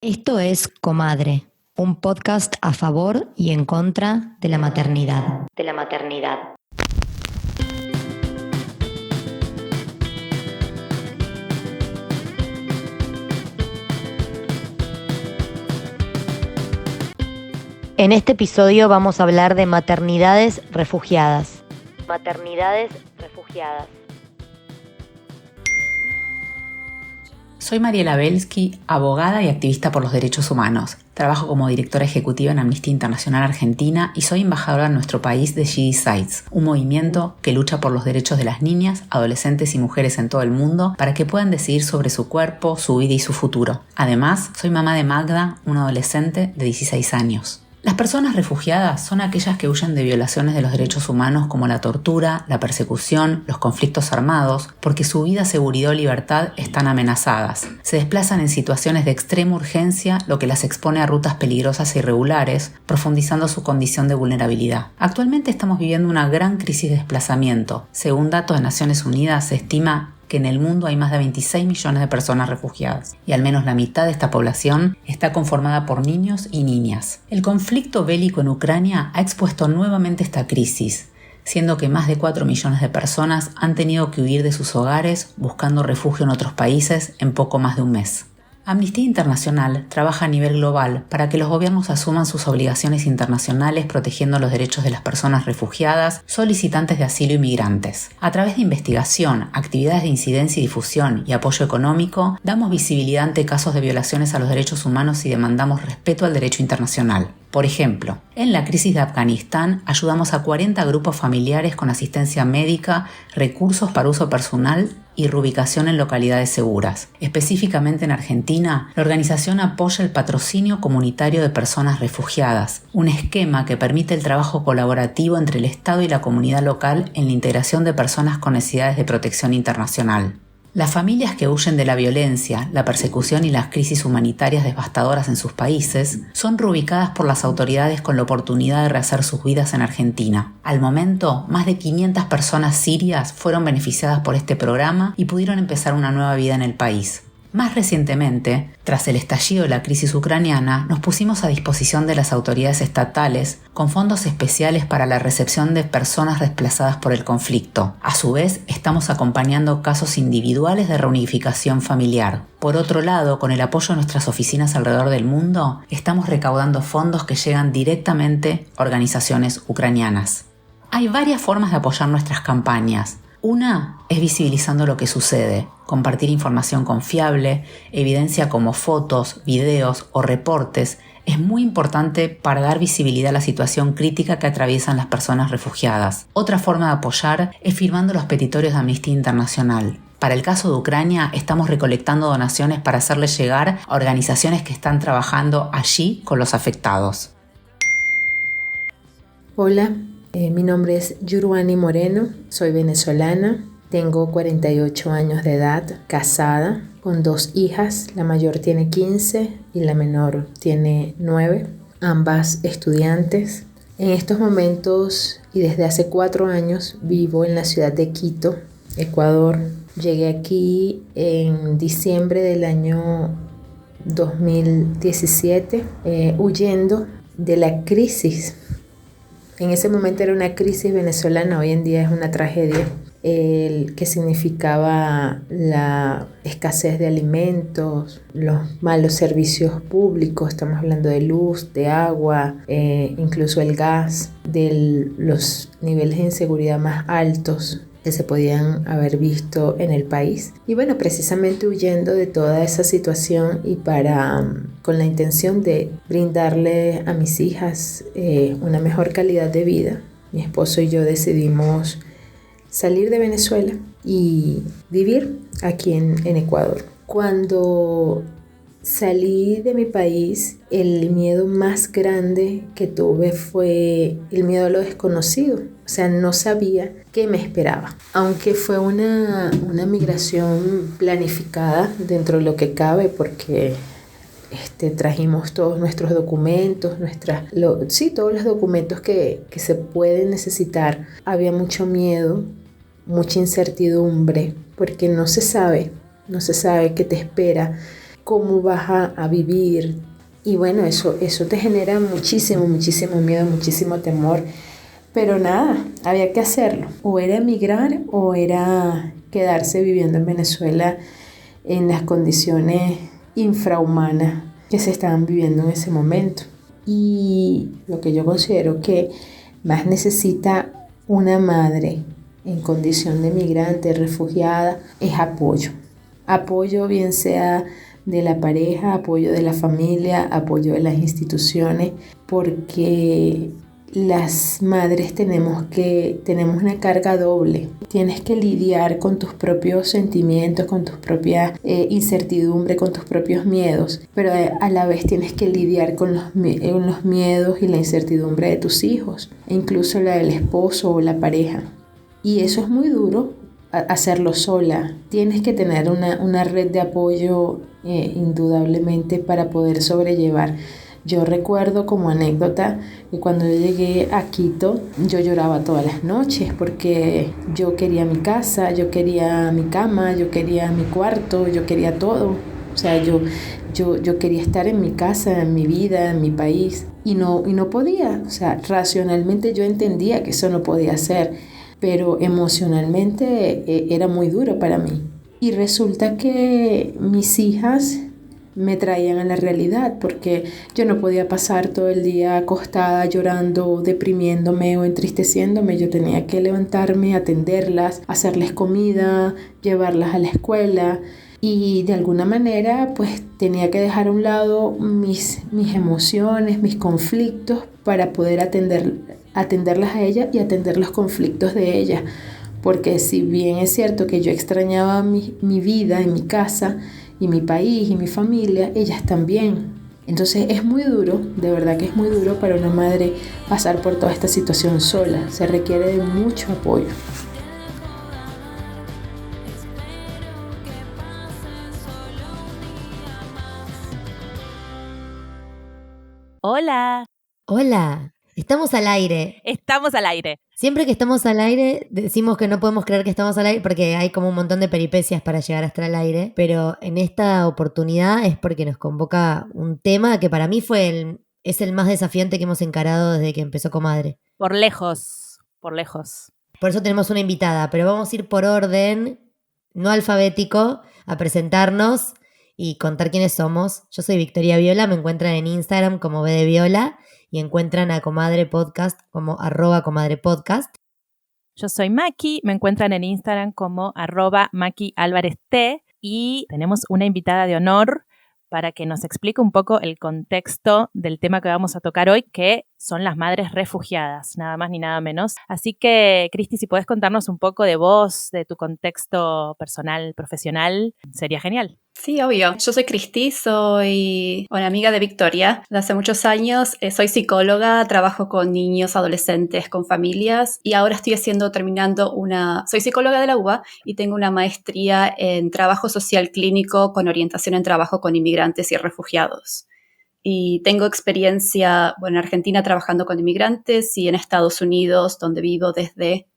Esto es Comadre, un podcast a favor y en contra de la maternidad. En este episodio vamos a hablar de maternidades refugiadas. Soy Mariela Belsky, abogada y activista por los derechos humanos. Trabajo como directora ejecutiva en Amnistía Internacional Argentina y soy embajadora en nuestro país de She Decides, un movimiento que lucha por los derechos de las niñas, adolescentes y mujeres en todo el mundo para que puedan decidir sobre su cuerpo, su vida y su futuro. Además, soy mamá de Magda, una adolescente de 16 años. Las personas refugiadas son aquellas que huyen de violaciones de los derechos humanos como la tortura, la persecución, los conflictos armados, porque su vida, seguridad o libertad están amenazadas. Se desplazan en situaciones de extrema urgencia, lo que las expone a rutas peligrosas e irregulares, profundizando su condición de vulnerabilidad. Actualmente estamos viviendo una gran crisis de desplazamiento. Según datos de Naciones Unidas, se estima que en el mundo hay más de 26 millones de personas refugiadas y al menos la mitad de esta población está conformada por niños y niñas. El conflicto bélico en Ucrania ha expuesto nuevamente esta crisis, siendo que más de 4 millones de personas han tenido que huir de sus hogares buscando refugio en otros países en poco más de un mes. Amnistía Internacional trabaja a nivel global para que los gobiernos asuman sus obligaciones internacionales protegiendo los derechos de las personas refugiadas, solicitantes de asilo y migrantes. A través de investigación, actividades de incidencia y difusión y apoyo económico, damos visibilidad ante casos de violaciones a los derechos humanos y demandamos respeto al derecho internacional. Por ejemplo, en la crisis de Afganistán ayudamos a 40 grupos familiares con asistencia médica, recursos para uso personal y reubicación en localidades seguras. Específicamente en Argentina, la organización apoya el patrocinio comunitario de personas refugiadas, un esquema que permite el trabajo colaborativo entre el Estado y la comunidad local en la integración de personas con necesidades de protección internacional. Las familias que huyen de la violencia, la persecución y las crisis humanitarias devastadoras en sus países son reubicadas por las autoridades con la oportunidad de rehacer sus vidas en Argentina. Al momento, más de 500 personas sirias fueron beneficiadas por este programa y pudieron empezar una nueva vida en el país. Más recientemente, tras el estallido de la crisis ucraniana, nos pusimos a disposición de las autoridades estatales con fondos especiales para la recepción de personas desplazadas por el conflicto. A su vez, estamos acompañando casos individuales de reunificación familiar. Por otro lado, con el apoyo de nuestras oficinas alrededor del mundo, estamos recaudando fondos que llegan directamente a organizaciones ucranianas. Hay varias formas de apoyar nuestras campañas. Una es visibilizando lo que sucede, compartir información confiable, evidencia como fotos, videos o reportes es muy importante para dar visibilidad a la situación crítica que atraviesan las personas refugiadas. Otra forma de apoyar es firmando los petitorios de Amnistía Internacional. Para el caso de Ucrania, estamos recolectando donaciones para hacerles llegar a organizaciones que están trabajando allí con los afectados. Hola. Mi nombre es Yuruani Moreno, soy venezolana, tengo 48 años de edad, casada, con 2 hijas, la mayor tiene 15 y la menor tiene 9, ambas estudiantes. En estos momentos y desde hace 4 años vivo en la ciudad de Quito, Ecuador. Llegué aquí en diciembre del año 2017, huyendo de la crisis. En ese momento era una crisis venezolana, hoy en día es una tragedia, que significaba la escasez de alimentos, los malos servicios públicos, estamos hablando de luz, de agua, incluso el gas, de los niveles de inseguridad más altos que se podían haber visto en el país. Y bueno, precisamente huyendo de toda esa situación y con la intención de brindarle a mis hijas una mejor calidad de vida, mi esposo y yo decidimos salir de Venezuela y vivir aquí en Ecuador. Cuando salí de mi país, el miedo más grande que tuve fue el miedo a lo desconocido. O sea, no sabía qué me esperaba. Aunque fue una migración planificada dentro de lo que cabe, porque trajimos todos nuestros documentos, todos los documentos que se pueden necesitar. Había mucho miedo, mucha incertidumbre, porque no se sabe qué te espera cómo vas a vivir. Y bueno, eso te genera muchísimo miedo, muchísimo temor. Pero nada, había que hacerlo. O era emigrar o era quedarse viviendo en Venezuela en las condiciones infrahumanas que se estaban viviendo en ese momento. Y lo que yo considero que más necesita una madre en condición de migrante, refugiada, es apoyo. Apoyo bien sea de la pareja, apoyo de la familia, apoyo de las instituciones, porque las madres tenemos una carga doble. Tienes que lidiar con tus propios sentimientos, con tus propias incertidumbres, con tus propios miedos, pero a la vez tienes que lidiar con los miedos y la incertidumbre de tus hijos, e incluso la del esposo o la pareja. Y eso es muy duro, hacerlo sola. Tienes que tener una red de apoyo indudablemente para poder sobrellevar. Yo recuerdo como anécdota que cuando yo llegué a Quito, yo lloraba todas las noches porque yo quería mi casa, yo quería mi cama, yo quería mi cuarto, yo quería todo. O sea, yo quería estar en mi casa, en mi vida, en mi país, y no podía. O sea, racionalmente yo entendía que eso no podía ser, pero emocionalmente era muy duro para mí. Y resulta que mis hijas me traían a la realidad, porque yo no podía pasar todo el día acostada llorando, deprimiéndome o entristeciéndome. Yo tenía que levantarme, atenderlas, hacerles comida, llevarlas a la escuela, y de alguna manera pues tenía que dejar a un lado mis emociones, mis conflictos, para poder atenderlas a ellas y atender los conflictos de ellas. Porque si bien es cierto que yo extrañaba mi vida en mi casa y mi país y mi familia, ellas también. Entonces es muy duro, de verdad que es muy duro para una madre pasar por toda esta situación sola. Se requiere de mucho apoyo. Hola, Hola, estamos al aire. estamos al aire. Siempre que estamos al aire decimos que no podemos creer que estamos al aire porque hay como un montón de peripecias para llegar a estar al aire, pero en esta oportunidad es porque nos convoca un tema que para mí es el más desafiante que hemos encarado desde que empezó Comadre. Por lejos, por lejos. Por eso tenemos una invitada, pero vamos a ir por orden, no alfabético, a presentarnos y contar quiénes somos. Yo soy Victoria Viola, me encuentran en Instagram como B de Viola y encuentran a Comadre Podcast como @comadrepodcast. Yo soy Maki, me encuentran en Instagram como @MakiAlvarezT y tenemos una invitada de honor para que nos explique un poco el contexto del tema que vamos a tocar hoy, que son las madres refugiadas, nada más ni nada menos. Así que, Cristi, si podés contarnos un poco de vos, de tu contexto personal, profesional, sería genial. Sí, obvio. Yo soy Cristi, soy una amiga de Victoria. De hace muchos años soy psicóloga, trabajo con niños, adolescentes, con familias y ahora soy psicóloga de la UBA y tengo una maestría en trabajo social clínico con orientación en trabajo con inmigrantes y refugiados. Y tengo experiencia, en Argentina trabajando con inmigrantes y en Estados Unidos, donde vivo desde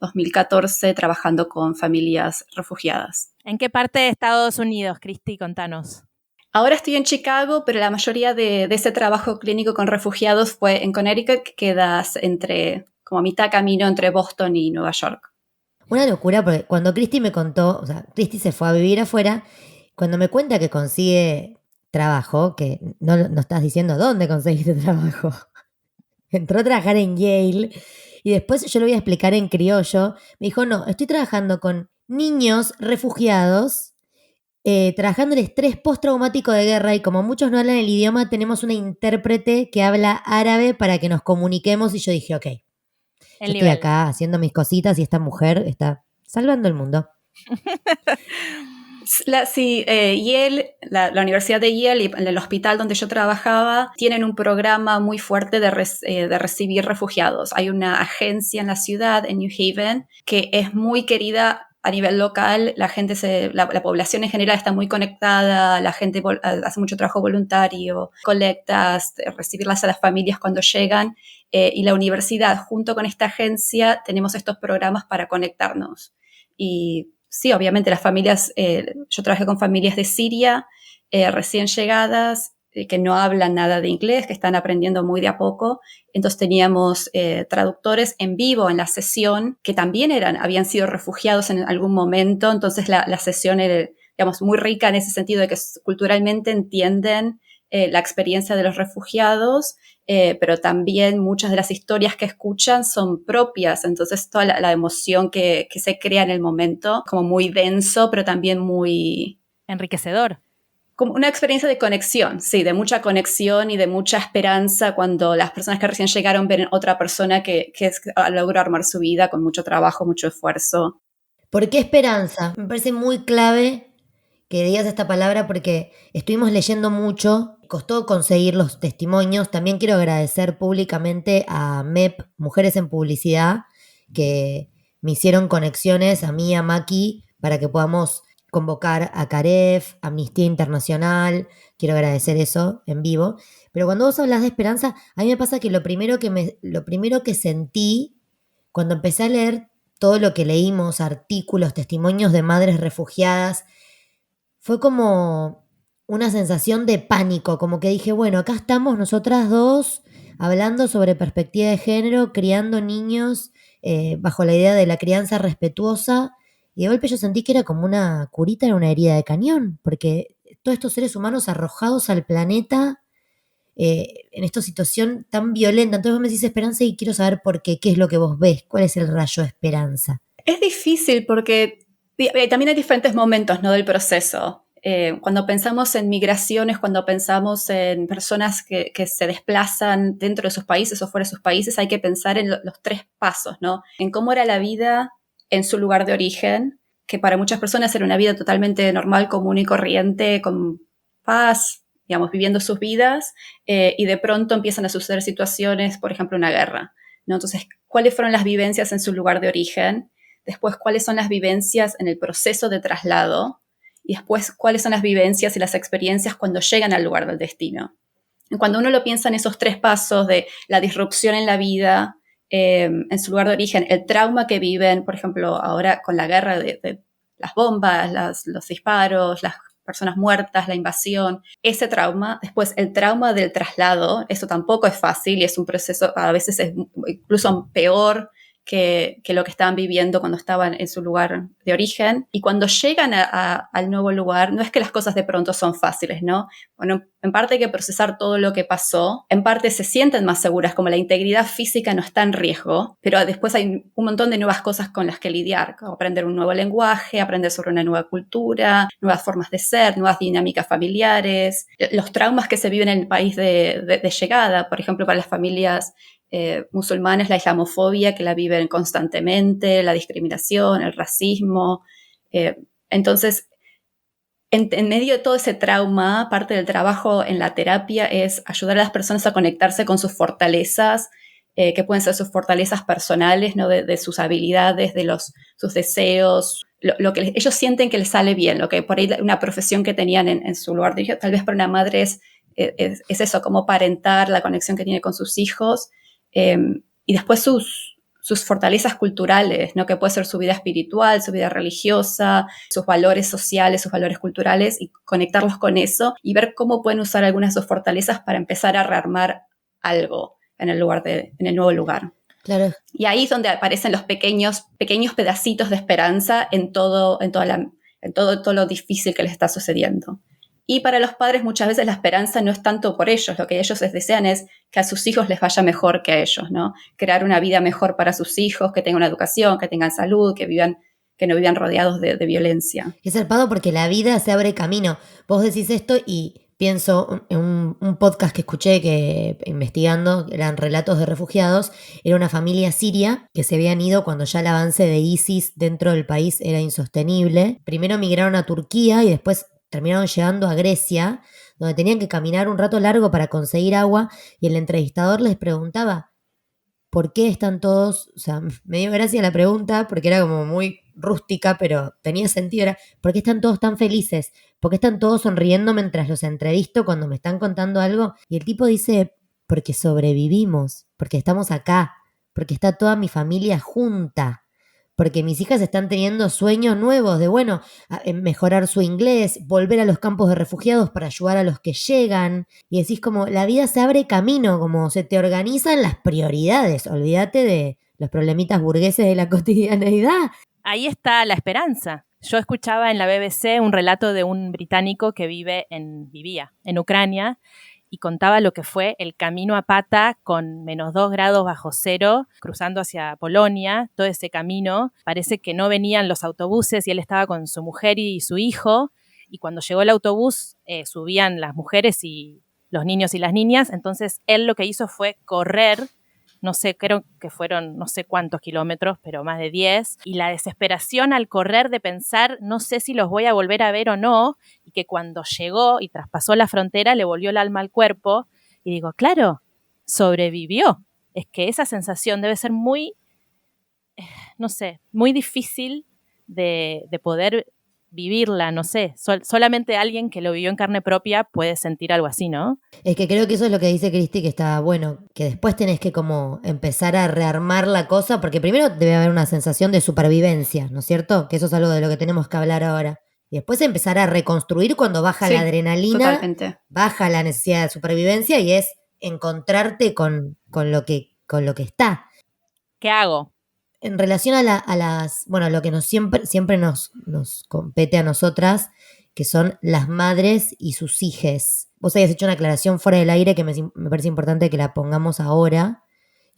2014 trabajando con familias refugiadas. ¿En qué parte de Estados Unidos, Cristi? Contanos. Ahora estoy en Chicago, pero la mayoría de ese trabajo clínico con refugiados fue en Connecticut, que quedas como a mitad camino entre Boston y Nueva York. Una locura, porque cuando Cristi me contó, o sea, Cristi se fue a vivir afuera, cuando me cuenta que consigue trabajo, que no estás diciendo dónde conseguiste trabajo, entró a trabajar en Yale y después yo lo voy a explicar en criollo, me dijo, no, estoy trabajando con niños refugiados, trabajando el estrés postraumático de guerra y como muchos no hablan el idioma, tenemos una intérprete que habla árabe para que nos comuniquemos y yo dije, ok, yo estoy acá haciendo mis cositas y esta mujer está salvando el mundo. Yale, la Universidad de Yale y el hospital donde yo trabajaba tienen un programa muy fuerte de recibir refugiados. Hay una agencia en la ciudad, en New Haven, que es muy querida a nivel local. La población en general está muy conectada, la gente hace mucho trabajo voluntario, colectas, recibirlas a las familias cuando llegan, y la universidad junto con esta agencia tenemos estos programas para conectarnos. Y sí, obviamente las familias, yo trabajé con familias de Siria, recién llegadas, que no hablan nada de inglés, que están aprendiendo muy de a poco. Entonces teníamos traductores en vivo en la sesión, que también habían sido refugiados en algún momento. Entonces la sesión era, digamos, muy rica en ese sentido de que culturalmente entienden la experiencia de los refugiados, pero también muchas de las historias que escuchan son propias. Entonces toda la emoción que se crea en el momento, como muy denso, pero también muy enriquecedor. Como una experiencia de conexión, sí, de mucha conexión y de mucha esperanza cuando las personas que recién llegaron ven otra persona que logra armar su vida con mucho trabajo, mucho esfuerzo. ¿Por qué esperanza? Me parece muy clave que digas esta palabra porque estuvimos leyendo mucho, costó conseguir los testimonios. También quiero agradecer públicamente a MEP, Mujeres en Publicidad, que me hicieron conexiones a mí, a Maki, para que podamos convocar a Caref, Amnistía Internacional. Quiero agradecer eso en vivo. Pero cuando vos hablas de esperanza, a mí me pasa que lo primero que sentí cuando empecé a leer todo lo que leímos, artículos, testimonios de madres refugiadas, fue como una sensación de pánico, como que dije, bueno, acá estamos nosotras dos hablando sobre perspectiva de género, criando niños bajo la idea de la crianza respetuosa, y de golpe yo sentí que era como una curita en una herida de cañón, porque todos estos seres humanos arrojados al planeta en esta situación tan violenta. Entonces vos me decís esperanza y quiero saber por qué es lo que vos ves, cuál es el rayo de esperanza. Es difícil porque también hay diferentes momentos, ¿no?, del proceso. Cuando pensamos en migraciones, cuando pensamos en personas que se desplazan dentro de sus países o fuera de sus países, hay que pensar en los 3 pasos, ¿no? En cómo era la vida en su lugar de origen, que para muchas personas era una vida totalmente normal, común y corriente, con paz, digamos, viviendo sus vidas, y de pronto empiezan a suceder situaciones, por ejemplo, una guerra, ¿no? Entonces, ¿cuáles fueron las vivencias en su lugar de origen? Después, ¿cuáles son las vivencias en el proceso de traslado? Y después, ¿cuáles son las vivencias y las experiencias cuando llegan al lugar del destino? Y cuando uno lo piensa en esos 3 pasos de la disrupción en la vida, en su lugar de origen, el trauma que viven, por ejemplo, ahora con la guerra de las bombas, los disparos, las personas muertas, la invasión, ese trauma, después el trauma del traslado, eso tampoco es fácil y es un proceso, a veces es incluso peor que lo que estaban viviendo cuando estaban en su lugar de origen. Y cuando llegan al nuevo lugar, no es que las cosas de pronto son fáciles, ¿no? Bueno, en parte hay que procesar todo lo que pasó, en parte se sienten más seguras, como la integridad física no está en riesgo, pero después hay un montón de nuevas cosas con las que lidiar, como aprender un nuevo lenguaje, aprender sobre una nueva cultura, nuevas formas de ser, nuevas dinámicas familiares, los traumas que se viven en el país de llegada, por ejemplo, para las familias musulmanes, la islamofobia que la viven constantemente, la discriminación, el racismo. Entonces, en medio de todo ese trauma, parte del trabajo en la terapia es ayudar a las personas a conectarse con sus fortalezas, que pueden ser sus fortalezas personales, ¿no?, de sus habilidades, sus deseos, lo que ellos sienten que les sale bien, lo que por ahí una profesión que tenían en su lugar de origen, tal vez para una madre es eso, como parentar, la conexión que tiene con sus hijos. Y después sus fortalezas culturales, ¿no?, que puede ser su vida espiritual, su vida religiosa, sus valores sociales, sus valores culturales, y conectarlos con eso y ver cómo pueden usar algunas de sus fortalezas para empezar a rearmar algo en el nuevo lugar. Claro. Y ahí es donde aparecen los pequeños pedacitos de esperanza en todo lo difícil que les está sucediendo. Y para los padres muchas veces la esperanza no es tanto por ellos, lo que ellos desean es que a sus hijos les vaya mejor que a ellos, ¿no? Crear una vida mejor para sus hijos, que tengan una educación, que tengan salud, que no vivan rodeados de violencia. Es zarpado porque la vida se abre camino. Vos decís esto y pienso en un podcast que escuché que investigando, eran relatos de refugiados, era una familia siria que se habían ido cuando ya el avance de ISIS dentro del país era insostenible. Primero migraron a Turquía y después terminaron llegando a Grecia, donde tenían que caminar un rato largo para conseguir agua, y el entrevistador les preguntaba, ¿por qué están todos? O sea, me dio gracia la pregunta porque era como muy rústica, pero tenía sentido. Era, ¿por qué están todos tan felices? ¿Por qué están todos sonriendo mientras los entrevisto cuando me están contando algo? Y el tipo dice, porque sobrevivimos, porque estamos acá, porque está toda mi familia junta, porque mis hijas están teniendo sueños nuevos de, bueno, mejorar su inglés, volver a los campos de refugiados para ayudar a los que llegan. Y decís como, la vida se abre camino, como se te organizan las prioridades. Olvídate de los problemitas burgueses de la cotidianeidad. Ahí está la esperanza. Yo escuchaba en la BBC un relato de un británico que vivía en Ucrania y contaba lo que fue el camino a pata con -2 grados bajo cero, cruzando hacia Polonia. Todo ese camino, parece que no venían los autobuses y él estaba con su mujer y su hijo, y cuando llegó el autobús subían las mujeres y los niños y las niñas. Entonces él lo que hizo fue correr, no sé, creo que fueron no sé cuántos kilómetros, pero más de 10, y la desesperación al correr de pensar, no sé si los voy a volver a ver o no, y que cuando llegó y traspasó la frontera le volvió el alma al cuerpo, y digo, claro, sobrevivió. Es que esa sensación debe ser muy, no sé, muy difícil de poder vivirla, no sé, solamente alguien que lo vivió en carne propia puede sentir algo así, ¿no? Es que creo que eso es lo que dice Cristi, que está bueno, que después tenés que como empezar a rearmar la cosa, porque primero debe haber una sensación de supervivencia, ¿no es cierto? Que eso es algo de lo que tenemos que hablar ahora. Y después empezar a reconstruir cuando baja la adrenalina, totalmente. baja la necesidad de supervivencia y es encontrarte con lo que está. ¿Qué hago? En relación a las, bueno, lo que siempre nos compete a nosotras, que son las madres y sus hijes. Vos habías hecho una aclaración fuera del aire que me parece importante que la pongamos ahora,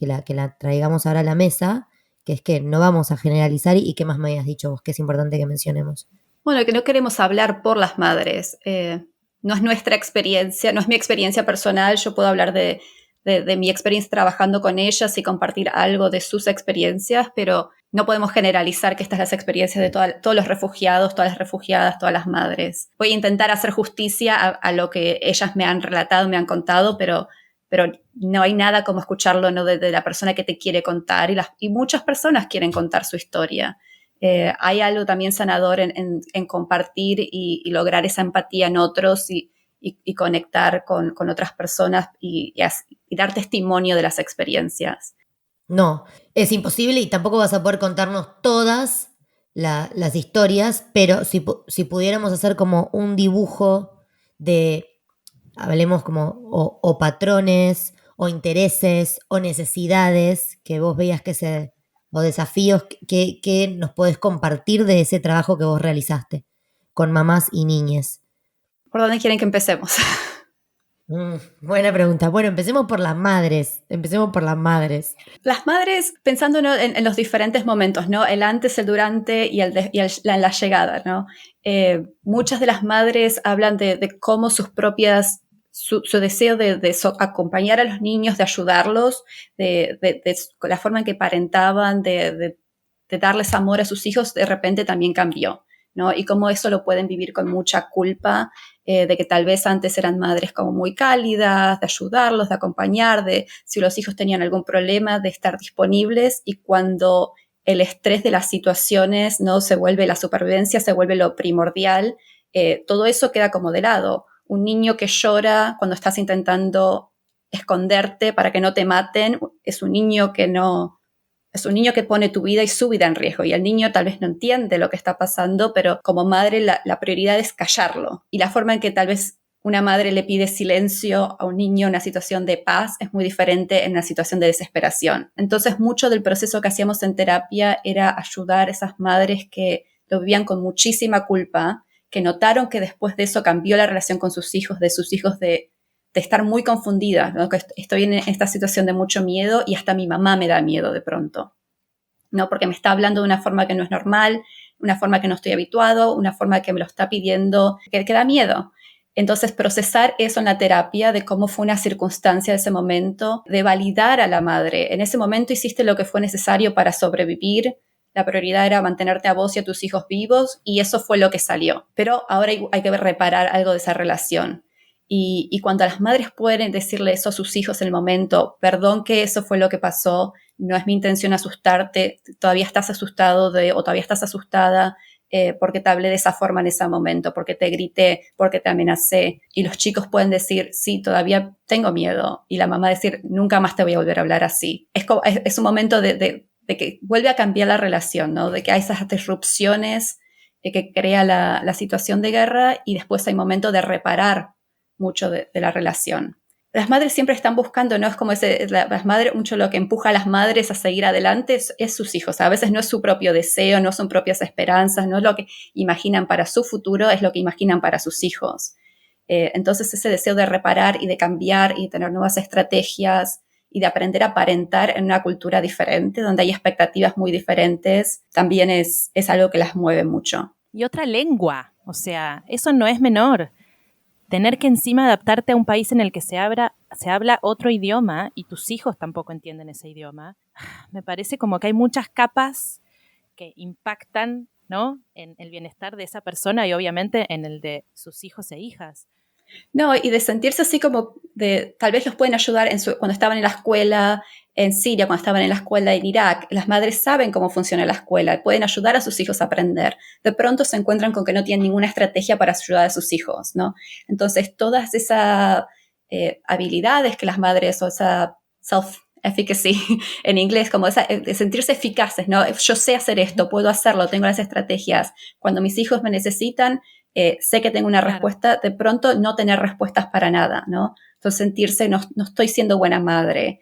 que la traigamos ahora a la mesa, que es que no vamos a generalizar. ¿Y qué más me habías dicho vos que es importante que mencionemos? Bueno, que no queremos hablar por las madres. No es nuestra experiencia, no es mi experiencia personal. Yo puedo hablar de mi experiencia trabajando con ellas y compartir algo de sus experiencias, pero no podemos generalizar que estas son las experiencias de todos los refugiados, todas las refugiadas, todas las madres. Voy a intentar hacer justicia a lo que ellas me han relatado, me han contado, pero no hay nada como escucharlo, ¿no? de la persona que te quiere contar, y muchas personas quieren contar su historia. Hay algo también sanador en compartir y lograr esa empatía en otros y conectar con otras personas y dar testimonio de las experiencias. No, es imposible y tampoco vas a poder contarnos todas las historias, pero si pudiéramos hacer como un dibujo de, hablemos como, o patrones, o intereses, o necesidades que vos veías o desafíos que nos podés compartir de ese trabajo que vos realizaste con mamás y niñes. ¿Por dónde quieren que empecemos? Buena pregunta. Bueno, empecemos por las madres. Las madres, pensando, ¿no? en los diferentes momentos, ¿no? El antes, el durante y la llegada, ¿no? Muchas de las madres hablan de cómo sus propias, su deseo de acompañar a los niños, de ayudarlos, de la forma en que parentaban, de darles amor a sus hijos, de repente también cambió, ¿no? Y cómo eso lo pueden vivir con mucha culpa, de que tal vez antes eran madres como muy cálidas, de ayudarlos, de acompañar, de si los hijos tenían algún problema, de estar disponibles, y cuando el estrés de las situaciones, ¿no? Se vuelve la supervivencia, se vuelve lo primordial, todo eso queda como de lado. Un niño que llora cuando estás intentando esconderte para que no te maten, es un niño que pone tu vida y su vida en riesgo, y el niño tal vez no entiende lo que está pasando, pero como madre la prioridad es callarlo. Y la forma en que tal vez una madre le pide silencio a un niño en una situación de paz es muy diferente en una situación de desesperación. Entonces, mucho del proceso que hacíamos en terapia era ayudar a esas madres que lo vivían con muchísima culpa, que notaron que después de eso cambió la relación con sus hijos, de estar muy confundida, ¿no? Que estoy en esta situación de mucho miedo y hasta mi mamá me da miedo de pronto, ¿no? Porque me está hablando de una forma que no es normal, una forma que no estoy habituado, una forma que me lo está pidiendo, que da miedo. Entonces, procesar eso en la terapia, de cómo fue una circunstancia de ese momento, de validar a la madre. En ese momento hiciste lo que fue necesario para sobrevivir. La prioridad era mantenerte a vos y a tus hijos vivos, y eso fue lo que salió. Pero ahora hay que reparar algo de esa relación. Y cuando las madres pueden decirle eso a sus hijos en el momento, perdón que eso fue lo que pasó, no es mi intención asustarte, todavía estás asustado o todavía estás asustada, porque te hablé de esa forma en ese momento, porque te grité, porque te amenacé. Y los chicos pueden decir, sí, todavía tengo miedo. Y la mamá decir, nunca más te voy a volver a hablar así. Es un momento de de que vuelve a cambiar la relación, ¿no? De que hay esas disrupciones que crea la situación de guerra y después hay momentos de reparar mucho de la relación. Las madres siempre están buscando, ¿no? Es como las madres, mucho lo que empuja a las madres a seguir adelante es sus hijos. A veces no es su propio deseo, no son propias esperanzas, no es lo que imaginan para su futuro, es lo que imaginan para sus hijos. Entonces ese deseo de reparar y de cambiar y tener nuevas estrategias y de aprender a parentar en una cultura diferente, donde hay expectativas muy diferentes, también es algo que las mueve mucho. Y otra lengua, o sea, eso no es menor. Tener que encima adaptarte a un país en el que se habla otro idioma y tus hijos tampoco entienden ese idioma, me parece como que hay muchas capas que impactan, ¿no?, en el bienestar de esa persona y obviamente en el de sus hijos e hijas. No, y de sentirse así como tal vez los pueden ayudar cuando estaban en la escuela en Siria, cuando estaban en la escuela en Irak. Las madres saben cómo funciona la escuela, pueden ayudar a sus hijos a aprender. De pronto se encuentran con que no tienen ninguna estrategia para ayudar a sus hijos, ¿no? Entonces, todas esas habilidades que las madres, o esa self-efficacy en inglés, como de sentirse eficaces, ¿no? Yo sé hacer esto, puedo hacerlo, tengo las estrategias. Cuando mis hijos me necesitan, sé que tengo una respuesta, de pronto no tener respuestas para nada, ¿no? Entonces sentirse, no estoy siendo buena madre,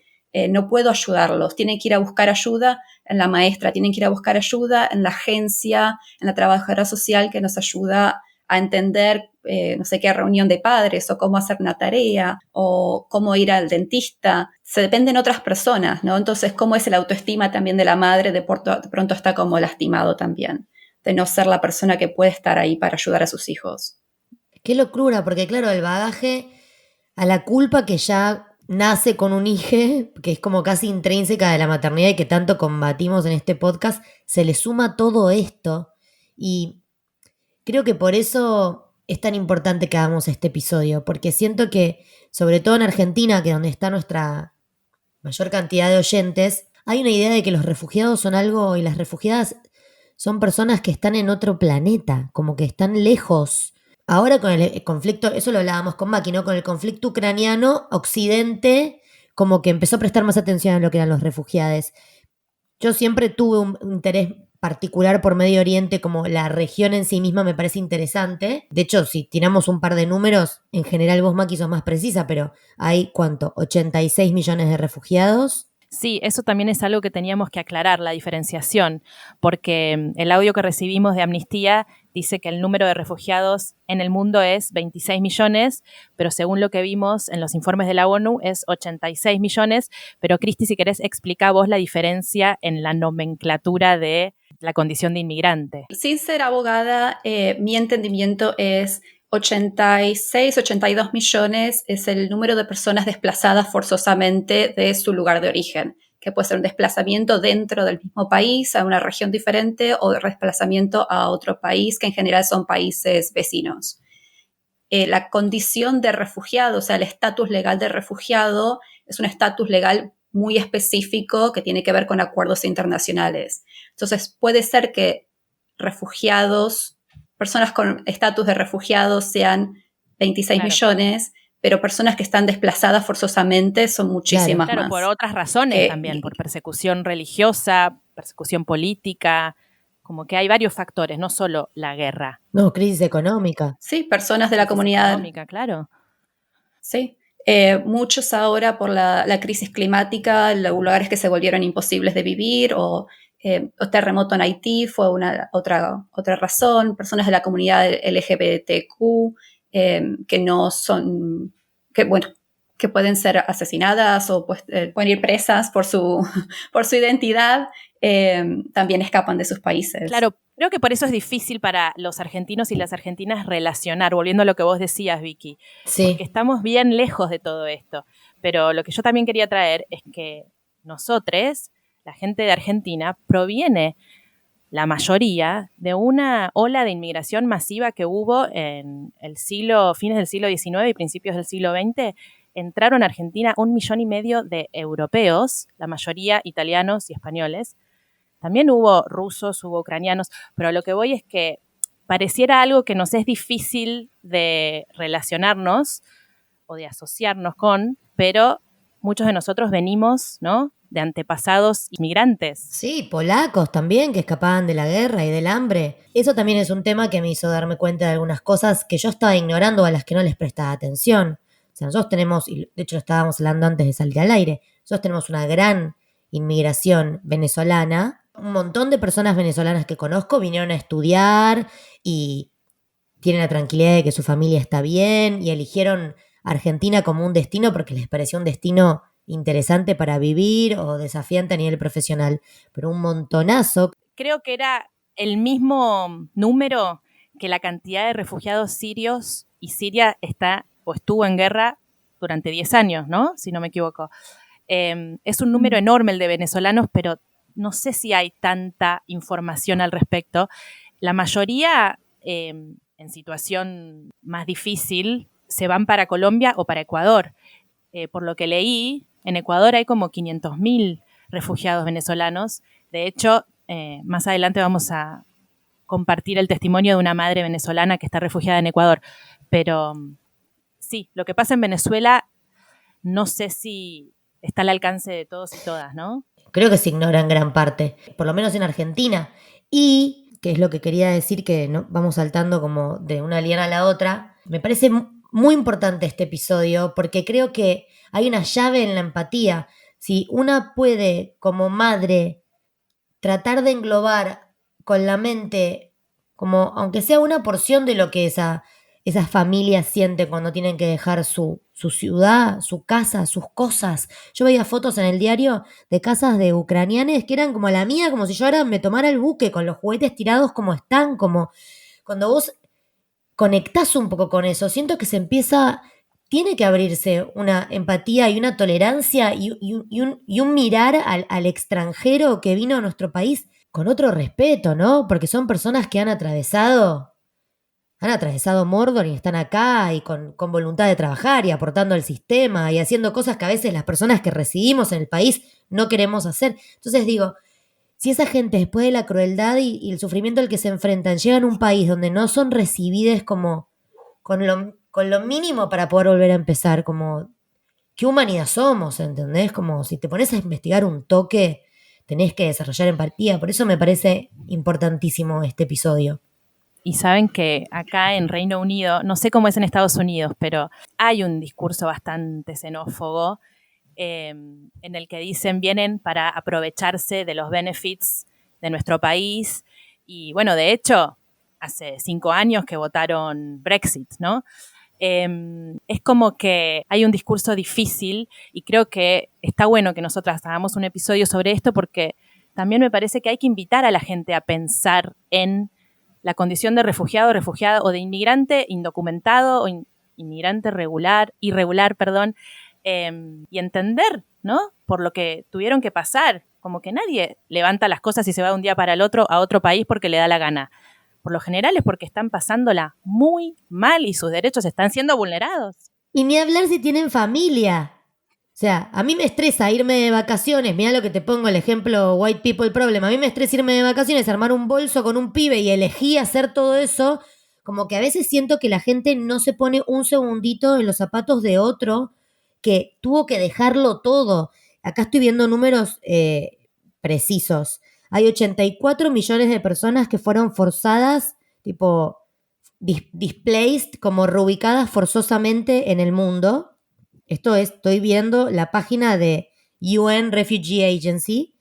no puedo ayudarlos, tienen que ir a buscar ayuda en la maestra, tienen que ir a buscar ayuda en la agencia, en la trabajadora social que nos ayuda a entender, no sé qué reunión de padres, o cómo hacer una tarea, o cómo ir al dentista. Se dependen otras personas, ¿no? Entonces, cómo es el autoestima también de la madre, de pronto está como lastimado también, de no ser la persona que puede estar ahí para ayudar a sus hijos. Qué locura, porque claro, el bagaje a la culpa que ya nace con un hijo, que es como casi intrínseca de la maternidad y que tanto combatimos en este podcast, se le suma todo esto. Y creo que por eso es tan importante que hagamos este episodio, porque siento que, sobre todo en Argentina, que es donde está nuestra mayor cantidad de oyentes, hay una idea de que los refugiados son algo y las refugiadas son personas que están en otro planeta, como que están lejos. Ahora con el conflicto, eso lo hablábamos con Maki, ¿no? Con el conflicto ucraniano, Occidente como que empezó a prestar más atención a lo que eran los refugiados. Yo siempre tuve un interés particular por Medio Oriente, como la región en sí misma me parece interesante. De hecho, si tiramos un par de números, en general vos, Maki, sos más precisa, pero hay, ¿cuánto? 86 millones de refugiados. Sí, eso también es algo que teníamos que aclarar, la diferenciación, porque el audio que recibimos de Amnistía dice que el número de refugiados en el mundo es 26 millones, pero según lo que vimos en los informes de la ONU es 86 millones. Pero Cristi, si querés, explica vos la diferencia en la nomenclatura de la condición de inmigrante. Sin ser abogada, mi entendimiento es 86, 82 millones es el número de personas desplazadas forzosamente de su lugar de origen, que puede ser un desplazamiento dentro del mismo país, a una región diferente, o desplazamiento a otro país, que en general son países vecinos. La condición de refugiado, o sea, el estatus legal de refugiado, es un estatus legal muy específico que tiene que ver con acuerdos internacionales. Entonces, puede ser que refugiados, personas con estatus de refugiados sean 26 millones, pero personas que están desplazadas forzosamente son muchísimas más. Claro, por otras razones también, por persecución religiosa, persecución política, como que hay varios factores, no solo la guerra. No, crisis económica. Sí, personas de la comunidad. Económica, claro. Sí. Muchos ahora por la crisis climática, los lugares que se volvieron imposibles de vivir, o terremoto en Haití fue otra razón, personas de la comunidad LGBTQ que no son, que pueden ser asesinadas o pueden ir presas por su identidad, también escapan de sus países. Claro, creo que por eso es difícil para los argentinos y las argentinas relacionar, volviendo a lo que vos decías, Vicky, sí, porque estamos bien lejos de todo esto. Pero lo que yo también quería traer es que nosotros, la gente de Argentina, proviene la mayoría de una ola de inmigración masiva que hubo en fines del siglo XIX y principios del siglo XX. Entraron a Argentina 1,5 millones de europeos, la mayoría italianos y españoles. También hubo rusos, hubo ucranianos, pero lo que voy es que pareciera algo que nos es difícil de relacionarnos o de asociarnos con, pero muchos de nosotros venimos, ¿no?, de antepasados inmigrantes. Sí, polacos también que escapaban de la guerra y del hambre. Eso también es un tema que me hizo darme cuenta de algunas cosas que yo estaba ignorando o a las que no les prestaba atención. O sea, nosotros tenemos, y de hecho lo estábamos hablando antes de salir al aire, nosotros tenemos una gran inmigración venezolana. Un montón de personas venezolanas que conozco vinieron a estudiar y tienen la tranquilidad de que su familia está bien y eligieron Argentina como un destino porque les pareció un destino interesante para vivir o desafiante a nivel profesional. Pero un montonazo. Creo que era el mismo número que la cantidad de refugiados sirios, y Siria está o estuvo en guerra durante 10 años, ¿no?, si no me equivoco. Es un número enorme el de venezolanos, pero no sé si hay tanta información al respecto. La mayoría, en situación más difícil, se van para Colombia o para Ecuador. Por lo que leí, en Ecuador hay como 500.000 refugiados venezolanos. De hecho, más adelante vamos a compartir el testimonio de una madre venezolana que está refugiada en Ecuador. Pero sí, lo que pasa en Venezuela no sé si está al alcance de todos y todas, ¿no? Creo que se ignora en gran parte, por lo menos en Argentina. Y, que es lo que quería decir, que no, vamos saltando como de una liana a la otra, me parece muy importante este episodio porque creo que hay una llave en la empatía. Si una puede, como madre, tratar de englobar con la mente, como aunque sea una porción de lo que esas familias sienten cuando tienen que dejar su ciudad, su casa, sus cosas. Yo veía fotos en el diario de casas de ucranianes que eran como la mía, como si yo ahora me tomara el buque con los juguetes tirados como están, como cuando vos conectás un poco con eso, siento que tiene que abrirse una empatía y una tolerancia y un mirar al extranjero que vino a nuestro país con otro respeto, ¿no? Porque son personas que han atravesado Mordor y están acá y con voluntad de trabajar y aportando al sistema y haciendo cosas que a veces las personas que residimos en el país no queremos hacer. Entonces digo, si esa gente después de la crueldad y el sufrimiento al que se enfrentan llegan a un país donde no son recibidas como con lo mínimo para poder volver a empezar, como qué humanidad somos, ¿entendés? Como si te pones a investigar un toque, tenés que desarrollar empatía. Por eso me parece importantísimo este episodio. Y saben que acá en Reino Unido, no sé cómo es en Estados Unidos, pero hay un discurso bastante xenófobo en el que dicen vienen para aprovecharse de los benefits de nuestro país. Y bueno, de hecho, hace 5 años que votaron Brexit, ¿no? Es como que hay un discurso difícil y creo que está bueno que nosotras hagamos un episodio sobre esto porque también me parece que hay que invitar a la gente a pensar en la condición de refugiado, refugiada o de inmigrante indocumentado o inmigrante irregular, y entender, ¿no?, por lo que tuvieron que pasar. Como que nadie levanta las cosas y se va de un día para el otro a otro país porque le da la gana. Por lo general es porque están pasándola muy mal y sus derechos están siendo vulnerados. Y ni hablar si tienen familia. O sea, a mí me estresa irme de vacaciones. Mirá lo que te pongo el ejemplo White People Problem. A mí me estresa irme de vacaciones, armar un bolso con un pibe y elegí hacer todo eso. Como que a veces siento que la gente no se pone un segundito en los zapatos de otro que tuvo que dejarlo todo. Acá estoy viendo números precisos. Hay 84 millones de personas que fueron forzadas, tipo displaced, como reubicadas forzosamente en el mundo. Esto es, estoy viendo la página de UN Refugee Agency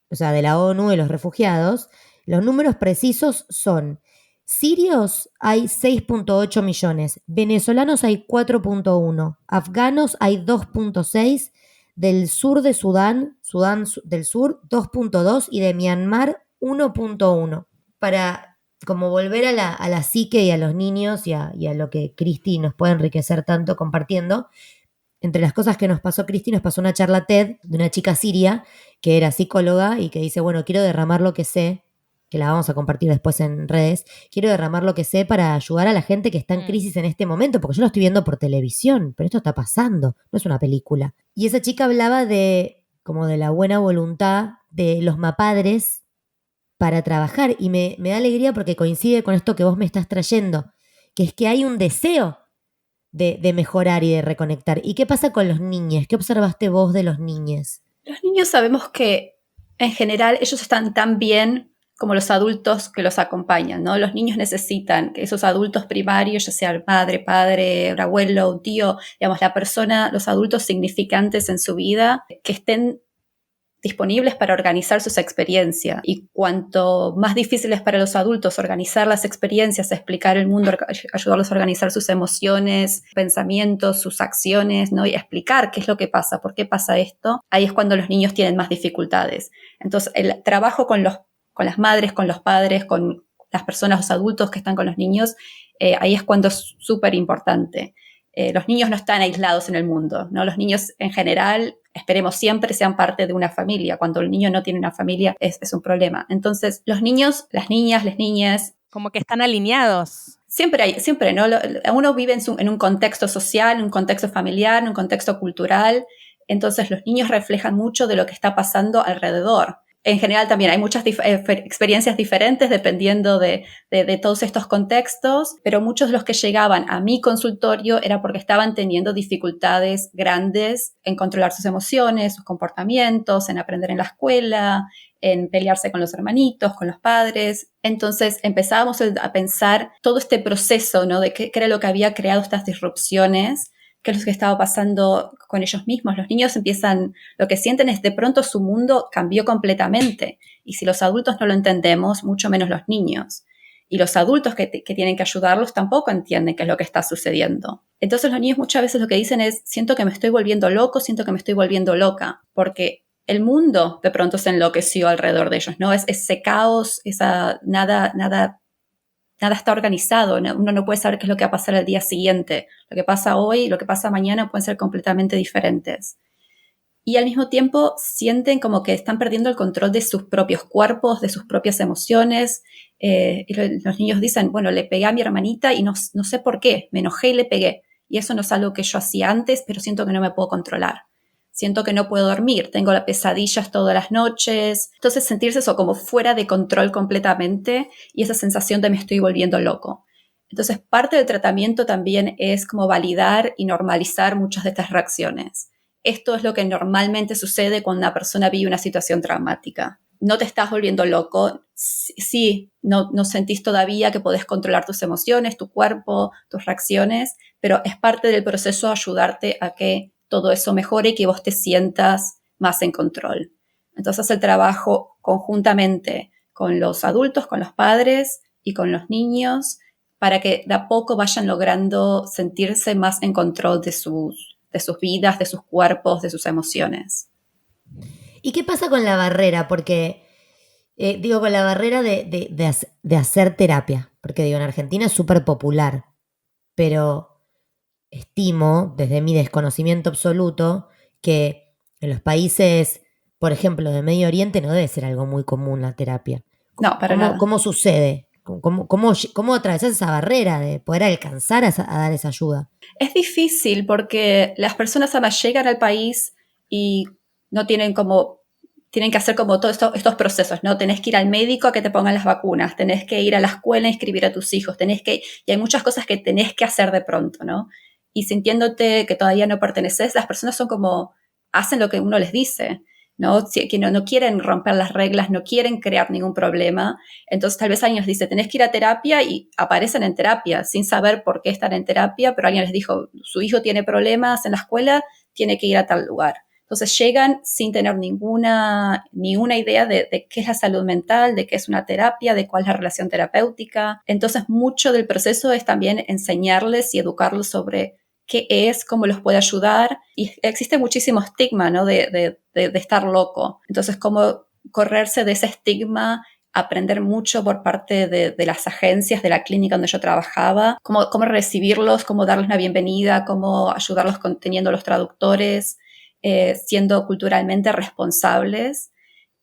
o sea, de la ONU de los refugiados. Los números precisos son: sirios hay 6.8 millones, venezolanos hay 4.1, afganos hay 2.6, del sur de Sudán del Sur 2.2 y de Myanmar 1.1. Para como volver a la psique y a los niños y a lo que Cristi nos puede enriquecer tanto compartiendo. Entre las cosas que nos pasó Cristi, nos pasó una charla TED de una chica siria que era psicóloga y que dice, bueno, quiero derramar lo que sé, que la vamos a compartir después en redes, quiero derramar lo que sé para ayudar a la gente que está en crisis en este momento, porque yo lo estoy viendo por televisión, pero esto está pasando, no es una película. Y esa chica hablaba como de la buena voluntad de los mapadres para trabajar, y me da alegría porque coincide con esto que vos me estás trayendo, que es que hay un deseo de mejorar y de reconectar. ¿Y qué pasa con los niños? ¿Qué observaste vos de los niños? Los niños sabemos que en general ellos están tan bien como los adultos que los acompañan, ¿no? Los niños necesitan que esos adultos primarios, ya sea madre, padre, un abuelo, un tío, digamos, la persona, los adultos significantes en su vida, que estén disponibles para organizar sus experiencias. Y cuanto más difícil es para los adultos organizar las experiencias, explicar el mundo, ayudarlos a organizar sus emociones, pensamientos, sus acciones, ¿no? Y explicar qué es lo que pasa, por qué pasa esto, ahí es cuando los niños tienen más dificultades. Entonces, el trabajo con las madres, con los padres, con las personas, los adultos que están con los niños, ahí es cuando es súper importante. Los niños no están aislados en el mundo, ¿no? Los niños en general, esperemos siempre, sean parte de una familia. Cuando el niño no tiene una familia es un problema. Entonces, los niños, las niñas, como que están alineados. Siempre, ¿no? Uno vive en un contexto social, en un contexto familiar, en un contexto cultural. Entonces, los niños reflejan mucho de lo que está pasando alrededor. En general también hay muchas experiencias diferentes dependiendo de todos estos contextos, pero muchos de los que llegaban a mi consultorio era porque estaban teniendo dificultades grandes en controlar sus emociones, sus comportamientos, en aprender en la escuela, en pelearse con los hermanitos, con los padres. Entonces empezábamos a pensar todo este proceso, ¿no? De qué era lo que había creado estas disrupciones, qué es lo que estaba pasando con ellos mismos. Los niños lo que sienten es de pronto su mundo cambió completamente. Y si los adultos no lo entendemos, mucho menos los niños. Y los adultos que tienen que ayudarlos tampoco entienden qué es lo que está sucediendo. Entonces los niños muchas veces lo que dicen es, siento que me estoy volviendo loco, siento que me estoy volviendo loca, porque el mundo de pronto se enloqueció alrededor de ellos, ¿no? Es ese caos, nada está organizado, ¿no? Uno no puede saber qué es lo que va a pasar el día siguiente. Lo que pasa hoy y lo que pasa mañana pueden ser completamente diferentes. Y al mismo tiempo sienten como que están perdiendo el control de sus propios cuerpos, de sus propias emociones. Y los niños dicen, bueno, le pegué a mi hermanita y no sé por qué, me enojé y le pegué. Y eso no es algo que yo hacía antes, pero siento que no me puedo controlar. Siento que no puedo dormir, tengo las pesadillas todas las noches. Entonces sentirse eso como fuera de control completamente y esa sensación de me estoy volviendo loco. Entonces parte del tratamiento también es como validar y normalizar muchas de estas reacciones. Esto es lo que normalmente sucede cuando una persona vive una situación traumática. No te estás volviendo loco, sí, no sentís todavía que podés controlar tus emociones, tu cuerpo, tus reacciones, pero es parte del proceso ayudarte a que todo eso mejore y que vos te sientas más en control. Entonces el trabajo conjuntamente con los adultos, con los padres y con los niños para que de a poco vayan logrando sentirse más en control de sus vidas, de sus cuerpos, de sus emociones. ¿Y qué pasa con la barrera? Porque, con la barrera de hacer terapia. Porque, en Argentina es súper popular, pero estimo, desde mi desconocimiento absoluto, que en los países, por ejemplo, de Medio Oriente no debe ser algo muy común la terapia. No, para nada. ¿Cómo sucede? ¿Cómo atravesás esa barrera de poder alcanzar a dar esa ayuda? Es difícil porque las personas además llegan al país y no tienen que hacer como todos estos procesos, ¿no? Tenés que ir al médico a que te pongan las vacunas, tenés que ir a la escuela a inscribir a tus hijos, y hay muchas cosas que tenés que hacer de pronto, ¿no? Y sintiéndote que todavía no perteneces, las personas son como, hacen lo que uno les dice, ¿no? Que no quieren romper las reglas, no quieren crear ningún problema. Entonces tal vez alguien les dice, tenés que ir a terapia y aparecen en terapia sin saber por qué están en terapia, pero alguien les dijo, su hijo tiene problemas en la escuela, tiene que ir a tal lugar. Entonces llegan sin tener ninguna idea de qué es la salud mental, de qué es una terapia, de cuál es la relación terapéutica. Entonces mucho del proceso es también enseñarles y educarlos sobre qué es, cómo los puede ayudar. Y existe muchísimo estigma, ¿no? de estar loco. Entonces, cómo correrse de ese estigma, aprender mucho por parte de las agencias, de la clínica donde yo trabajaba, cómo recibirlos, cómo darles una bienvenida, cómo ayudarlos teniendo los traductores, siendo culturalmente responsables.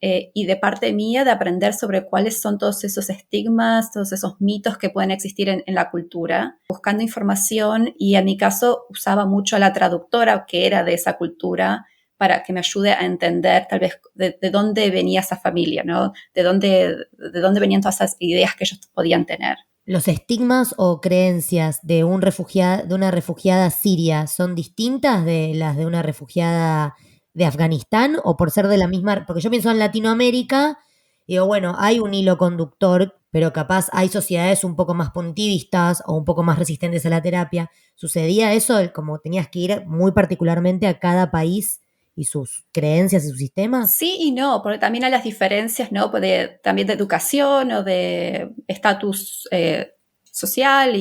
Y de parte mía de aprender sobre cuáles son todos esos estigmas, todos esos mitos que pueden existir en la cultura, buscando información, y en mi caso usaba mucho a la traductora que era de esa cultura para que me ayude a entender tal vez de dónde venía esa familia, ¿no? De dónde venían todas esas ideas que ellos podían tener. los estigmas o creencias de de una refugiada siria son distintas de las de una refugiada de Afganistán, o por ser de la misma, porque yo pienso en Latinoamérica, digo, bueno, hay un hilo conductor, pero capaz hay sociedades un poco más punitivistas o un poco más resistentes a la terapia. ¿Sucedía eso, como tenías que ir muy particularmente a cada país y sus creencias y sus sistemas? Sí y no, porque también hay las diferencias, ¿no? Pues también de educación o de estatus social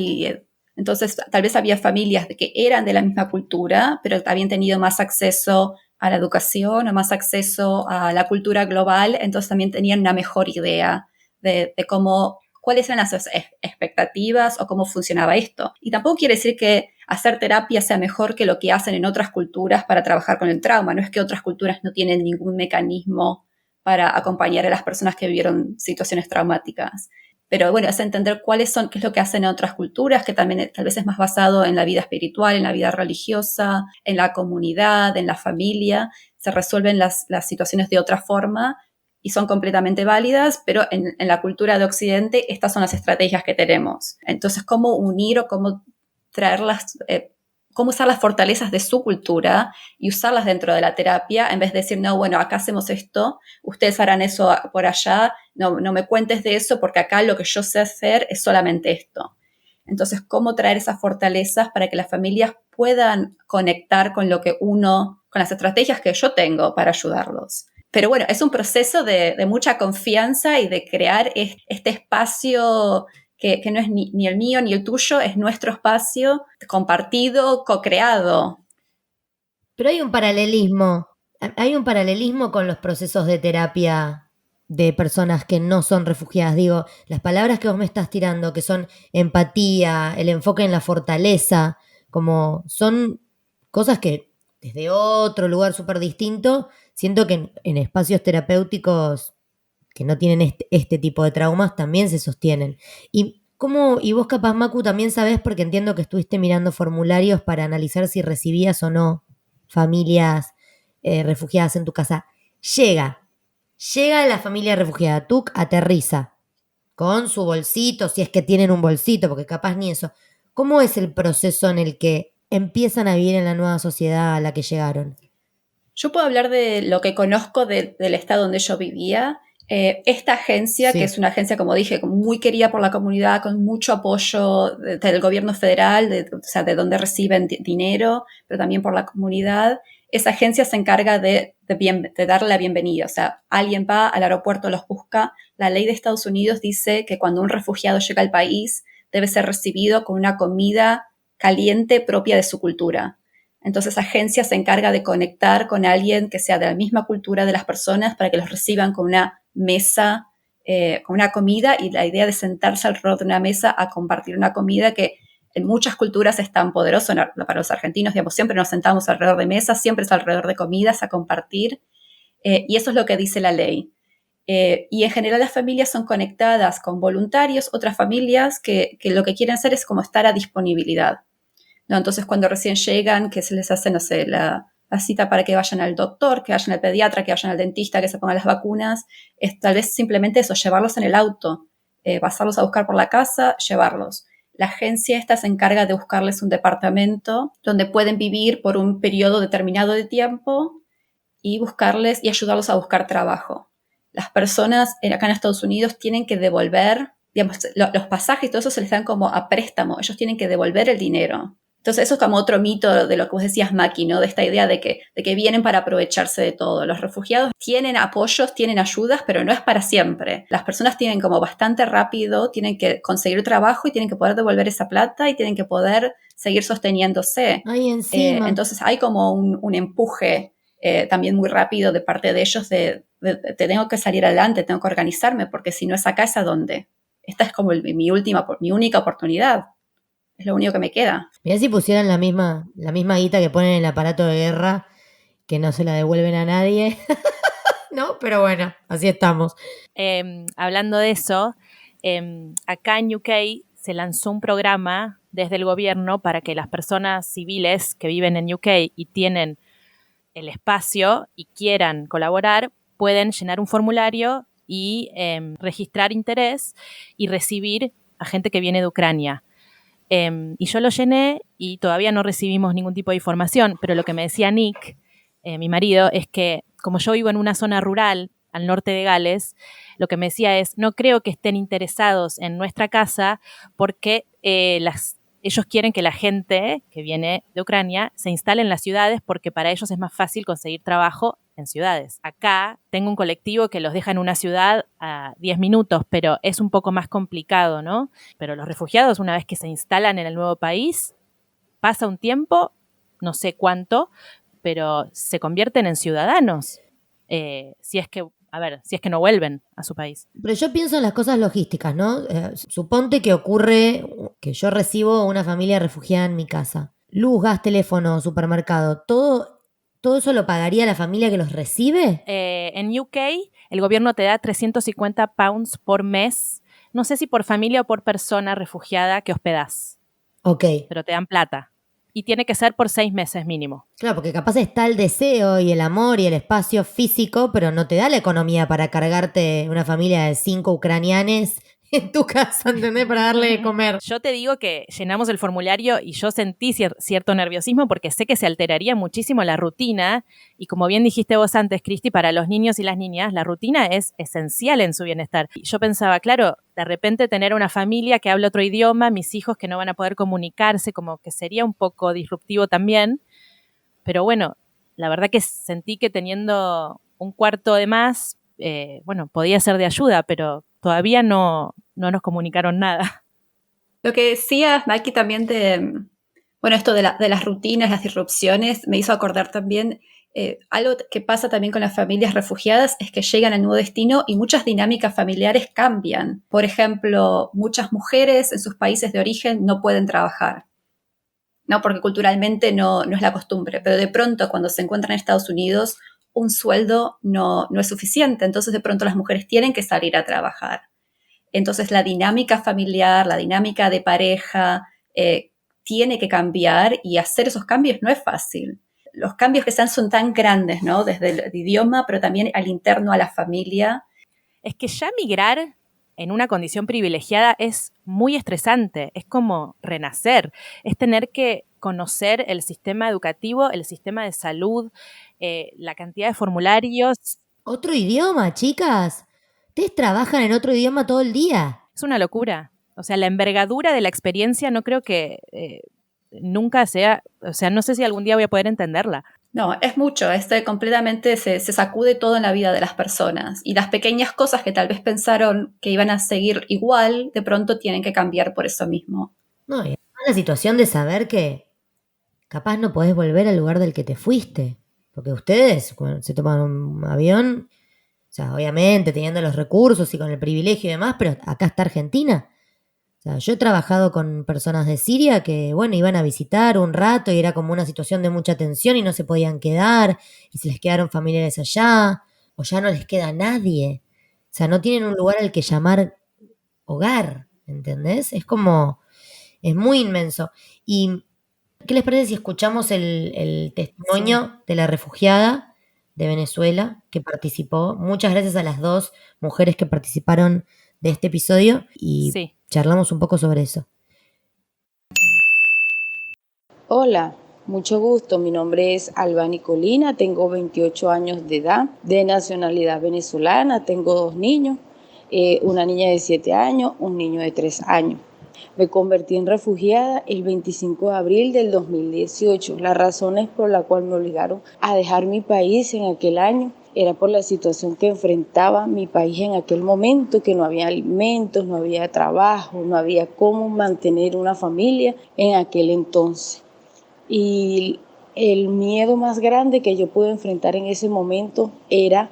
entonces tal vez había familias que eran de la misma cultura, pero habían tenido más acceso a la educación o más acceso a la cultura global, entonces también tenían una mejor idea de cómo, cuáles eran las expectativas o cómo funcionaba esto. Y tampoco quiere decir que hacer terapia sea mejor que lo que hacen en otras culturas para trabajar con el trauma. No es que otras culturas no tienen ningún mecanismo para acompañar a las personas que vivieron situaciones traumáticas. Pero bueno, es entender qué es lo que hacen en otras culturas, que también tal vez es más basado en la vida espiritual, en la vida religiosa, en la comunidad, en la familia. Se resuelven las situaciones de otra forma y son completamente válidas, pero en la cultura de Occidente estas son las estrategias que tenemos. Entonces, ¿cómo unir o cómo traerlas, cómo usar las fortalezas de su cultura y usarlas dentro de la terapia en vez de decir, no, bueno, acá hacemos esto, ustedes harán eso por allá, no me cuentes de eso porque acá lo que yo sé hacer es solamente esto. Entonces, ¿cómo traer esas fortalezas para que las familias puedan conectar con con las estrategias que yo tengo para ayudarlos? Pero bueno, es un proceso de mucha confianza y de crear este espacio que no es ni el mío ni el tuyo, es nuestro espacio compartido, co-creado. Pero hay un paralelismo con los procesos de terapia de personas que no son refugiadas. Digo, las palabras que vos me estás tirando, que son empatía, el enfoque en la fortaleza, como son cosas que desde otro lugar súper distinto, siento que en espacios terapéuticos que no tienen este tipo de traumas también se sostienen. Y vos capaz, Macu, también sabés, porque entiendo que estuviste mirando formularios para analizar si recibías o no familias refugiadas en tu casa. Llega la familia refugiada, tú aterriza con su bolsito, si es que tienen un bolsito, porque capaz ni eso. ¿Cómo es el proceso en el que empiezan a vivir en la nueva sociedad a la que llegaron? Yo puedo hablar de lo que conozco del estado donde yo vivía. Esta agencia, Sí. que es una agencia, como dije, muy querida por la comunidad, con mucho apoyo del gobierno federal, o sea, de donde reciben dinero, pero también por la comunidad, esa agencia se encarga de darle la bienvenida. O sea, alguien va al aeropuerto, los busca. La ley de Estados Unidos dice que cuando un refugiado llega al país, debe ser recibido con una comida caliente propia de su cultura. Entonces, la agencia se encarga de conectar con alguien que sea de la misma cultura de las personas para que los reciban con una mesa, con una comida, y la idea de sentarse alrededor de una mesa a compartir una comida que en muchas culturas es tan poderoso. Para los argentinos, digamos, siempre nos sentamos alrededor de mesas, siempre es alrededor de comidas a compartir, y eso es lo que dice la ley. Y en general las familias son conectadas con voluntarios, otras familias que lo que quieren hacer es como estar a disponibilidad. ¿No? Entonces, cuando recién llegan, que se les hace, no sé, la cita para que vayan al doctor, que vayan al pediatra, que vayan al dentista, que se pongan las vacunas, es tal vez simplemente eso, llevarlos en el auto, pasarlos a buscar por la casa, llevarlos. La agencia esta se encarga de buscarles un departamento donde pueden vivir por un periodo determinado de tiempo y buscarles y ayudarlos a buscar trabajo. Las personas acá en Estados Unidos tienen que devolver, digamos, los pasajes y todo eso se les dan como a préstamo, ellos tienen que devolver el dinero. Entonces eso es como otro mito de lo que vos decías, Maki, ¿no? De esta idea de que vienen para aprovecharse de todo. Los refugiados tienen apoyos, tienen ayudas, pero no es para siempre. Las personas tienen como bastante rápido, tienen que conseguir trabajo y tienen que poder devolver esa plata y tienen que poder seguir sosteniéndose. Ay, encima. Entonces hay como un empuje también muy rápido de parte de ellos de tengo que salir adelante, tengo que organizarme, porque si no es acá, ¿es a dónde? Esta es como mi única oportunidad. Es lo único que me queda. Mirá si pusieran la misma guita que ponen en el aparato de guerra, que no se la devuelven a nadie. No, pero bueno, así estamos. Hablando de eso, acá en UK se lanzó un programa desde el gobierno para que las personas civiles que viven en UK y tienen el espacio y quieran colaborar, pueden llenar un formulario y registrar interés y recibir a gente que viene de Ucrania. Y yo lo llené y todavía no recibimos ningún tipo de información, pero lo que me decía Nick, mi marido, es que como yo vivo en una zona rural al norte de Gales, lo que me decía es, no creo que estén interesados en nuestra casa porque ellos quieren que la gente que viene de Ucrania se instale en las ciudades porque para ellos es más fácil conseguir trabajo en ciudades. Acá tengo un colectivo que los deja en una ciudad a 10 minutos, pero es un poco más complicado, ¿no? Pero los refugiados, una vez que se instalan en el nuevo país, pasa un tiempo, no sé cuánto, pero se convierten en ciudadanos. Si es que no vuelven a su país. Pero yo pienso en las cosas logísticas, ¿no? Suponte que ocurre que yo recibo una familia refugiada en mi casa. Luz, gas, teléfono, supermercado, ¿todo eso lo pagaría la familia que los recibe? En UK, el gobierno te da 350 pounds por mes. No sé si por familia o por persona refugiada que hospedás. Ok. Pero te dan plata. Y tiene que ser por 6 meses mínimo. Claro, porque capaz está el deseo y el amor y el espacio físico, pero no te da la economía para cargarte una familia de 5 ucranianes en tu casa, ¿entendés? Para darle de comer. Yo te digo que llenamos el formulario y yo sentí cierto nerviosismo porque sé que se alteraría muchísimo la rutina y como bien dijiste vos antes, Cristi, para los niños y las niñas la rutina es esencial en su bienestar. Y yo pensaba, claro, de repente tener una familia que habla otro idioma, mis hijos que no van a poder comunicarse, como que sería un poco disruptivo también, pero bueno, la verdad que sentí que teniendo un cuarto de más, podía ser de ayuda, pero todavía no nos comunicaron nada. Lo que decías, Maki, también esto de las rutinas, las disrupciones, me hizo acordar también algo que pasa también con las familias refugiadas es que llegan al nuevo destino y muchas dinámicas familiares cambian. Por ejemplo, muchas mujeres en sus países de origen no pueden trabajar, ¿no? Porque culturalmente no es la costumbre, pero de pronto cuando se encuentran en Estados Unidos, un sueldo no es suficiente, entonces de pronto las mujeres tienen que salir a trabajar. Entonces la dinámica familiar, la dinámica de pareja tiene que cambiar y hacer esos cambios no es fácil. Los cambios que se dan son tan grandes, ¿no? Desde el idioma, pero también al interno a la familia. Es que ya migrar en una condición privilegiada es muy estresante, es como renacer, es tener que conocer el sistema educativo, el sistema de salud, la cantidad de formularios. ¿Otro idioma, chicas? Ustedes trabajan en otro idioma todo el día. Es una locura. O sea, la envergadura de la experiencia no creo que nunca sea, o sea, no sé si algún día voy a poder entenderla. No, es mucho, completamente se sacude todo en la vida de las personas y las pequeñas cosas que tal vez pensaron que iban a seguir igual, de pronto tienen que cambiar por eso mismo. No, y además la situación de saber que capaz no podés volver al lugar del que te fuiste, porque ustedes cuando se toman un avión, o sea, obviamente teniendo los recursos y con el privilegio y demás, pero acá está Argentina. O sea, yo he trabajado con personas de Siria que, bueno, iban a visitar un rato y era como una situación de mucha tensión y no se podían quedar y se les quedaron familiares allá o ya no les queda nadie. O sea, no tienen un lugar al que llamar hogar, ¿entendés? Es muy inmenso. ¿Y qué les parece si escuchamos el testimonio de la refugiada de Venezuela que participó? Muchas gracias a las 2 mujeres que participaron de este episodio y Sí. charlamos un poco sobre eso. Hola, mucho gusto. Mi nombre es Albani Colina, tengo 28 años de edad, de nacionalidad venezolana, tengo 2 niños, una niña de 7 años, un niño de 3 años. Me convertí en refugiada el 25 de abril del 2018. Las razones por las cuales me obligaron a dejar mi país en aquel año era por la situación que enfrentaba mi país en aquel momento, que no había alimentos, no había trabajo, no había cómo mantener una familia en aquel entonces. Y el miedo más grande que yo pude enfrentar en ese momento era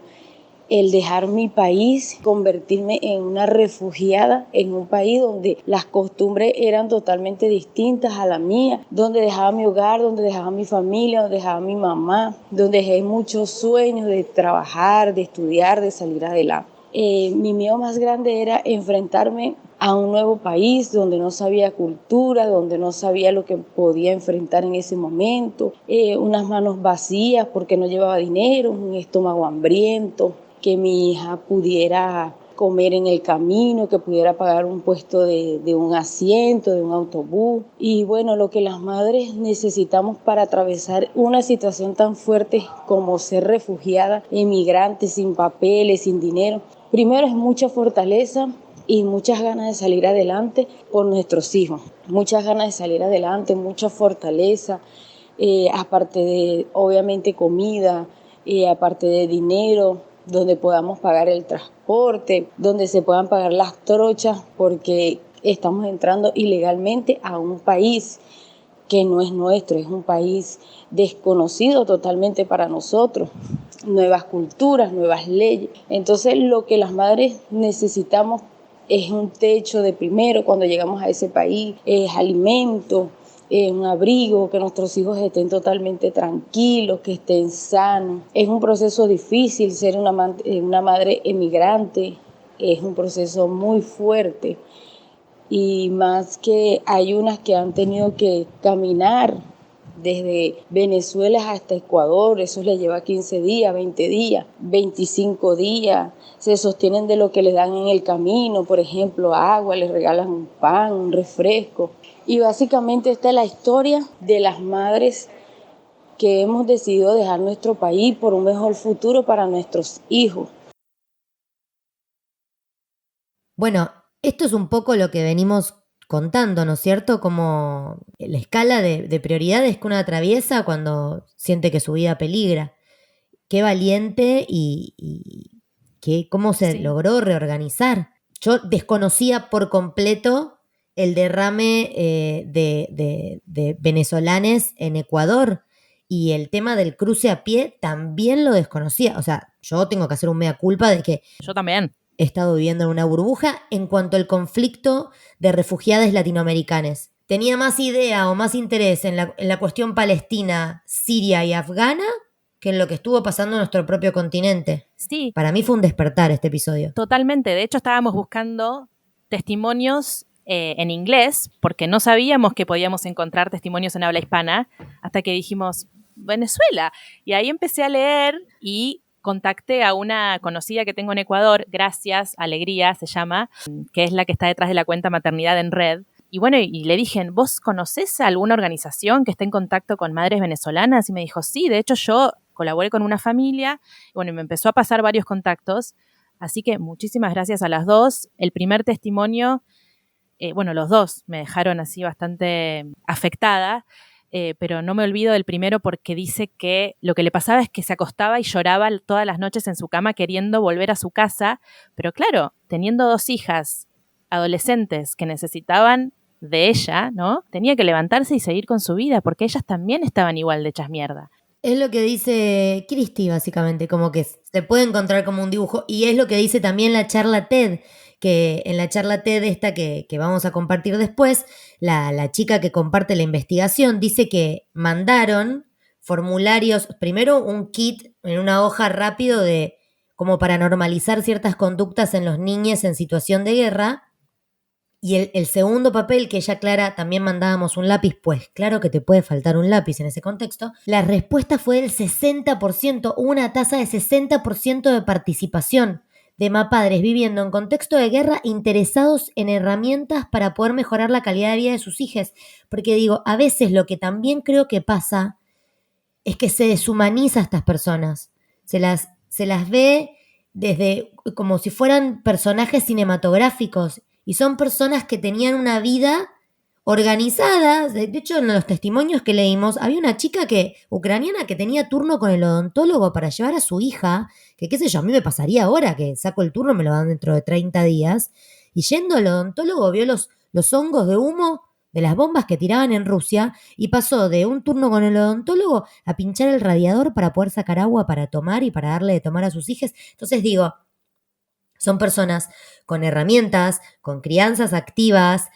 el dejar mi país, convertirme en una refugiada en un país donde las costumbres eran totalmente distintas a la mía, donde dejaba mi hogar, donde dejaba mi familia, donde dejaba mi mamá, donde dejé muchos sueños de trabajar, de estudiar, de salir adelante. Mi miedo más grande era enfrentarme a un nuevo país donde no sabía cultura, donde no sabía lo que podía enfrentar en ese momento, unas manos vacías porque no llevaba dinero, un estómago hambriento, que mi hija pudiera comer en el camino, que pudiera pagar un puesto de un asiento, de un autobús. Y bueno, lo que las madres necesitamos para atravesar una situación tan fuerte como ser refugiada, emigrante, sin papeles, sin dinero, primero es mucha fortaleza y muchas ganas de salir adelante por nuestros hijos. Muchas ganas de salir adelante, mucha fortaleza, aparte de, obviamente, comida, aparte de dinero, donde podamos pagar el transporte, donde se puedan pagar las trochas, porque estamos entrando ilegalmente a un país que no es nuestro, es un país desconocido totalmente para nosotros. Nuevas culturas, nuevas leyes. Entonces, lo que las madres necesitamos es un techo de primero cuando llegamos a ese país, es alimento, un abrigo, que nuestros hijos estén totalmente tranquilos, que estén sanos. Es un proceso difícil ser una madre emigrante, es un proceso muy fuerte, y más que hay unas que han tenido que caminar desde Venezuela hasta Ecuador, eso les lleva 15 días, 20 días, 25 días, se sostienen de lo que les dan en el camino, por ejemplo, agua, les regalan un pan, un refresco. Y básicamente esta es la historia de las madres que hemos decidido dejar nuestro país por un mejor futuro para nuestros hijos. Bueno, esto es un poco lo que venimos contando, ¿no es cierto? Como la escala de prioridades que una atraviesa cuando siente que su vida peligra. Qué valiente y cómo se logró reorganizar. Yo desconocía por completo el derrame de venezolanes en Ecuador, y el tema del cruce a pie también lo desconocía. O sea, yo tengo que hacer un mea culpa de que Yo también. he estado viviendo en una burbuja en cuanto al conflicto de refugiadas latinoamericanas. Tenía más idea o más interés en la cuestión palestina, siria y afgana que en lo que estuvo pasando en nuestro propio continente. Sí. Para mí fue un despertar este episodio. Totalmente. De hecho, estábamos buscando testimonios en inglés porque no sabíamos que podíamos encontrar testimonios en habla hispana hasta que dijimos Venezuela. Y ahí empecé a leer y contacté a una conocida que tengo en Ecuador, Gracias, Alegría se llama, que es la que está detrás de la cuenta Maternidad en Red. Y bueno, y le dije, ¿vos conocés alguna organización que esté en contacto con madres venezolanas? Y me dijo, sí, de hecho yo colaboré con una familia, y bueno, y me empezó a pasar varios contactos. Así que muchísimas gracias a las dos. El primer testimonio, bueno, los dos me dejaron así bastante afectada, pero no me olvido del primero porque dice que lo que le pasaba es que se acostaba y lloraba todas las noches en su cama queriendo volver a su casa, pero claro, teniendo dos hijas adolescentes que necesitaban de ella, ¿no? Tenía que levantarse y seguir con su vida porque ellas también estaban igual de hechas mierda. Es lo que dice Cristi, básicamente, como que se puede encontrar como un dibujo, y es lo que dice también la charla TED, que en la charla TED esta que vamos a compartir después, la chica que comparte la investigación dice que mandaron formularios, primero un kit en una hoja rápido de como para normalizar ciertas conductas en los niños en situación de guerra. Y el segundo papel que ella aclara, también mandábamos un lápiz, pues claro que te puede faltar un lápiz en ese contexto. La respuesta fue del 60%, una tasa de 60% de participación de mapadres viviendo en contexto de guerra interesados en herramientas para poder mejorar la calidad de vida de sus hijos. Porque digo, a veces lo que también creo que pasa es que se deshumaniza a estas personas. Se las ve desde como si fueran personajes cinematográficos, y son personas que tenían una vida organizada. De hecho, en los testimonios que leímos, había una chica ucraniana que tenía turno con el odontólogo para llevar a su hija, que qué sé yo, a mí me pasaría ahora que saco el turno, me lo dan dentro de 30 días, y yendo al odontólogo vio los hongos de humo de las bombas que tiraban en Rusia, y pasó de un turno con el odontólogo a pinchar el radiador para poder sacar agua para tomar y para darle de tomar a sus hijas. Entonces digo, son personas con herramientas, con crianzas activas,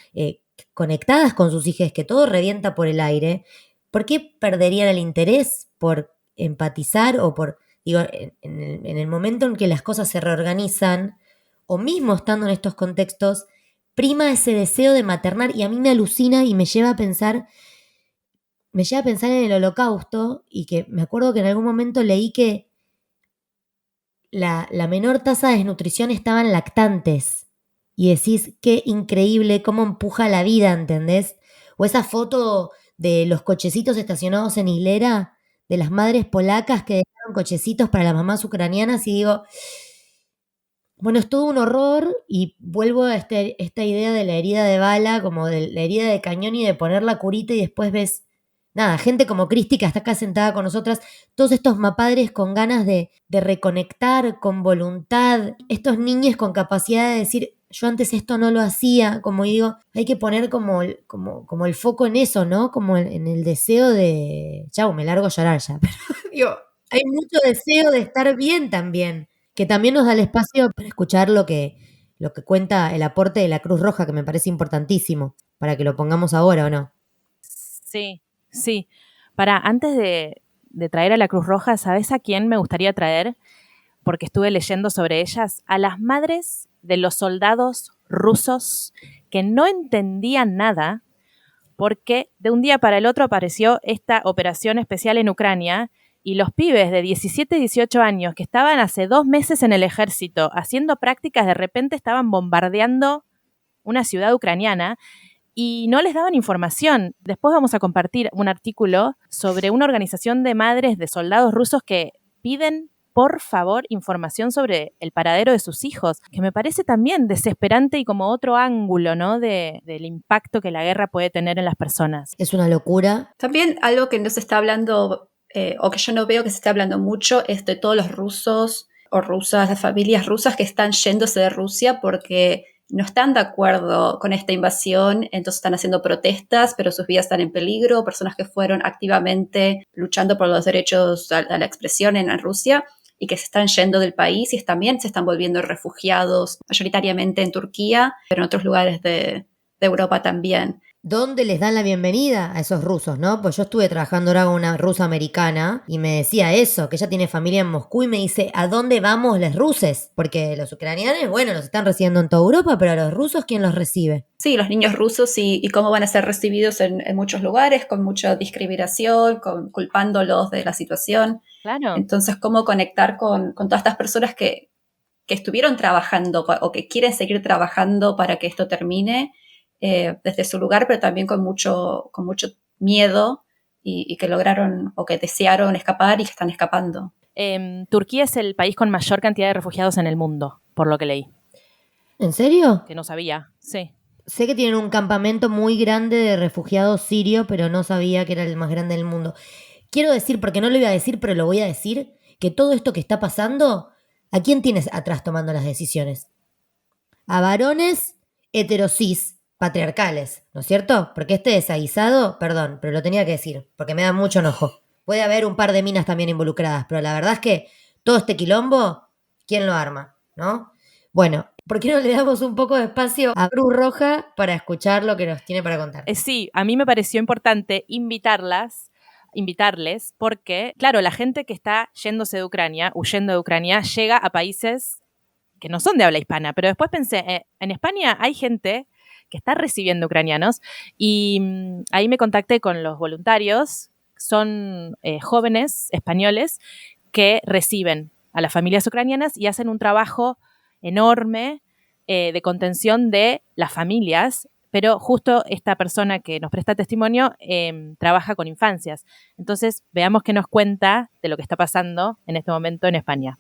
conectadas con sus hijos, que todo revienta por el aire. ¿Por qué perderían el interés por empatizar o por, digo, en el momento en que las cosas se reorganizan, o mismo estando en estos contextos, prima ese deseo de maternar? Y a mí me alucina y me lleva a pensar en el Holocausto, y que me acuerdo que en algún momento leí que la menor tasa de desnutrición estaban lactantes. Y decís, qué increíble, cómo empuja la vida, ¿entendés? O esa foto de los cochecitos estacionados en hilera, de las madres polacas que dejaron cochecitos para las mamás ucranianas, y digo, bueno, es todo un horror, y vuelvo a esta idea de la herida de bala, como de la herida de cañón y de poner la curita, y después ves, nada, gente como Cristi que está acá sentada con nosotras, todos estos mapadres con ganas de reconectar, con voluntad, estos niños con capacidad de decir, yo antes esto no lo hacía, como digo, hay que poner como el foco en eso, ¿no? Como en el deseo de, chau, me largo a llorar ya, pero digo, hay mucho deseo de estar bien también, que también nos da el espacio para escuchar lo que cuenta el aporte de la Cruz Roja, que me parece importantísimo, para que lo pongamos ahora, ¿o no? Sí, sí. Antes de traer a la Cruz Roja, ¿sabes a quién me gustaría traer? Porque estuve leyendo sobre ellas, a las madres de los soldados rusos que no entendían nada porque de un día para el otro apareció esta operación especial en Ucrania y los pibes de 17 y 18 años que estaban hace 2 meses en el ejército haciendo prácticas, de repente estaban bombardeando una ciudad ucraniana y no les daban información. Después vamos a compartir un artículo sobre una organización de madres de soldados rusos que piden, por favor, información sobre el paradero de sus hijos, que me parece también desesperante y como otro ángulo, ¿no? Del impacto que la guerra puede tener en las personas. Es una locura. También algo que no se está hablando, o que yo no veo que se esté hablando mucho, es de todos los rusos o rusas, las familias rusas que están yéndose de Rusia porque no están de acuerdo con esta invasión, entonces están haciendo protestas, pero sus vidas están en peligro, personas que fueron activamente luchando por los derechos a la expresión en Rusia y que se están yendo del país y también se están volviendo refugiados, mayoritariamente en Turquía, pero en otros lugares de Europa también. ¿Dónde les dan la bienvenida a esos rusos, no? Pues yo estuve trabajando ahora con una rusa americana y me decía eso, que ella tiene familia en Moscú y me dice, ¿a dónde vamos los ruses? Porque los ucranianos, bueno, los están recibiendo en toda Europa, pero a los rusos, ¿quién los recibe? Sí, los niños rusos y cómo van a ser recibidos en muchos lugares, con mucha discriminación, culpándolos de la situación. Claro. Entonces, ¿cómo conectar con todas estas personas que estuvieron trabajando o que quieren seguir trabajando para que esto termine? Desde su lugar, pero también con mucho miedo y que lograron o que desearon escapar y que están escapando. Turquía es el país con mayor cantidad de refugiados en el mundo, por lo que leí. ¿En serio? Que no sabía, sí. Sé que tienen un campamento muy grande de refugiados sirios, pero no sabía que era el más grande del mundo. Quiero decir, porque no lo iba a decir, pero lo voy a decir, que todo esto que está pasando, ¿a quién tienes atrás tomando las decisiones? A varones heterosis, patriarcales, ¿no es cierto? Porque este desaguisado, perdón, pero lo tenía que decir, porque me da mucho enojo. Puede haber un par de minas también involucradas, pero la verdad es que todo este quilombo, ¿quién lo arma? ¿No? Bueno, ¿por qué no le damos un poco de espacio a Cruz Roja para escuchar lo que nos tiene para contar? Sí, a mí me pareció importante invitarles, porque, claro, la gente que está yéndose de Ucrania, huyendo de Ucrania, llega a países que no son de habla hispana, pero después pensé, en España hay gente que está recibiendo ucranianos y ahí me contacté con los voluntarios, son jóvenes españoles que reciben a las familias ucranianas y hacen un trabajo enorme de contención de las familias, pero justo esta persona que nos presta testimonio trabaja con infancias. Entonces, veamos qué nos cuenta de lo que está pasando en este momento en España.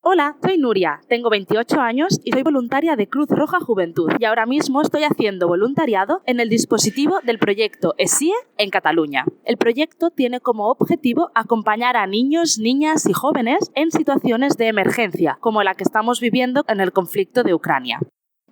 Hola, soy Nuria, tengo 28 años y soy voluntaria de Cruz Roja Juventud y ahora mismo estoy haciendo voluntariado en el dispositivo del proyecto ESIE en Cataluña. El proyecto tiene como objetivo acompañar a niños, niñas y jóvenes en situaciones de emergencia, como la que estamos viviendo en el conflicto de Ucrania.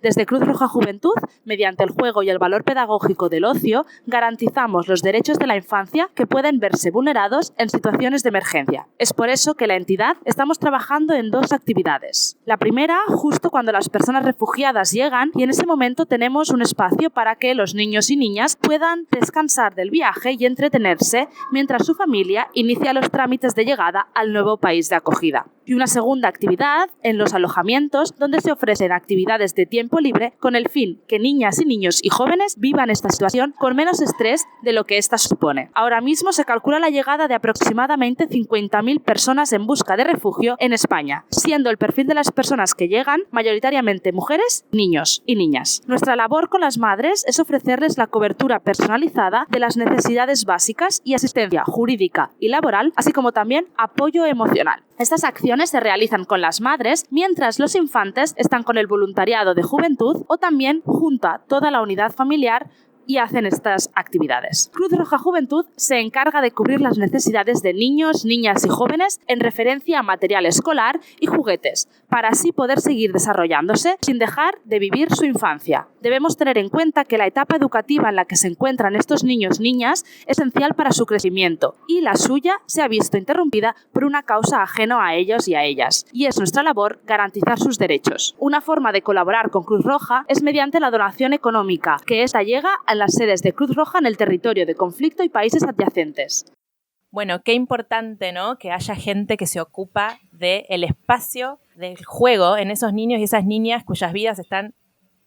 Desde Cruz Roja Juventud, mediante el juego y el valor pedagógico del ocio, garantizamos los derechos de la infancia que pueden verse vulnerados en situaciones de emergencia. Es por eso que la entidad estamos trabajando en 2 actividades. La primera, justo cuando las personas refugiadas llegan, y en ese momento tenemos un espacio para que los niños y niñas puedan descansar del viaje y entretenerse mientras su familia inicia los trámites de llegada al nuevo país de acogida. y una segunda actividad en los alojamientos donde se ofrecen actividades de tiempo libre con el fin que niñas y niños y jóvenes vivan esta situación con menos estrés de lo que ésta supone. Ahora mismo se calcula la llegada de aproximadamente 50.000 personas en busca de refugio en España, siendo el perfil de las personas que llegan mayoritariamente mujeres, niños y niñas. Nuestra labor con las madres es ofrecerles la cobertura personalizada de las necesidades básicas y asistencia jurídica y laboral, así como también apoyo emocional. Estas acciones se realizan con las madres mientras los infantes están con el voluntariado de juventud o también junto a toda la unidad familiar y hacen estas actividades. Cruz Roja Juventud se encarga de cubrir las necesidades de niños, niñas y jóvenes en referencia a material escolar y juguetes, para así poder seguir desarrollándose sin dejar de vivir su infancia. Debemos tener en cuenta que la etapa educativa en la que se encuentran estos niños y niñas es esencial para su crecimiento y la suya se ha visto interrumpida por una causa ajena a ellos y a ellas. Y es nuestra labor garantizar sus derechos. Una forma de colaborar con Cruz Roja es mediante la donación económica, que esta llega a las sedes de Cruz Roja en el territorio de conflicto y países adyacentes. Bueno, qué importante, ¿no? Que haya gente que se ocupa del espacio del juego en esos niños y esas niñas cuyas vidas están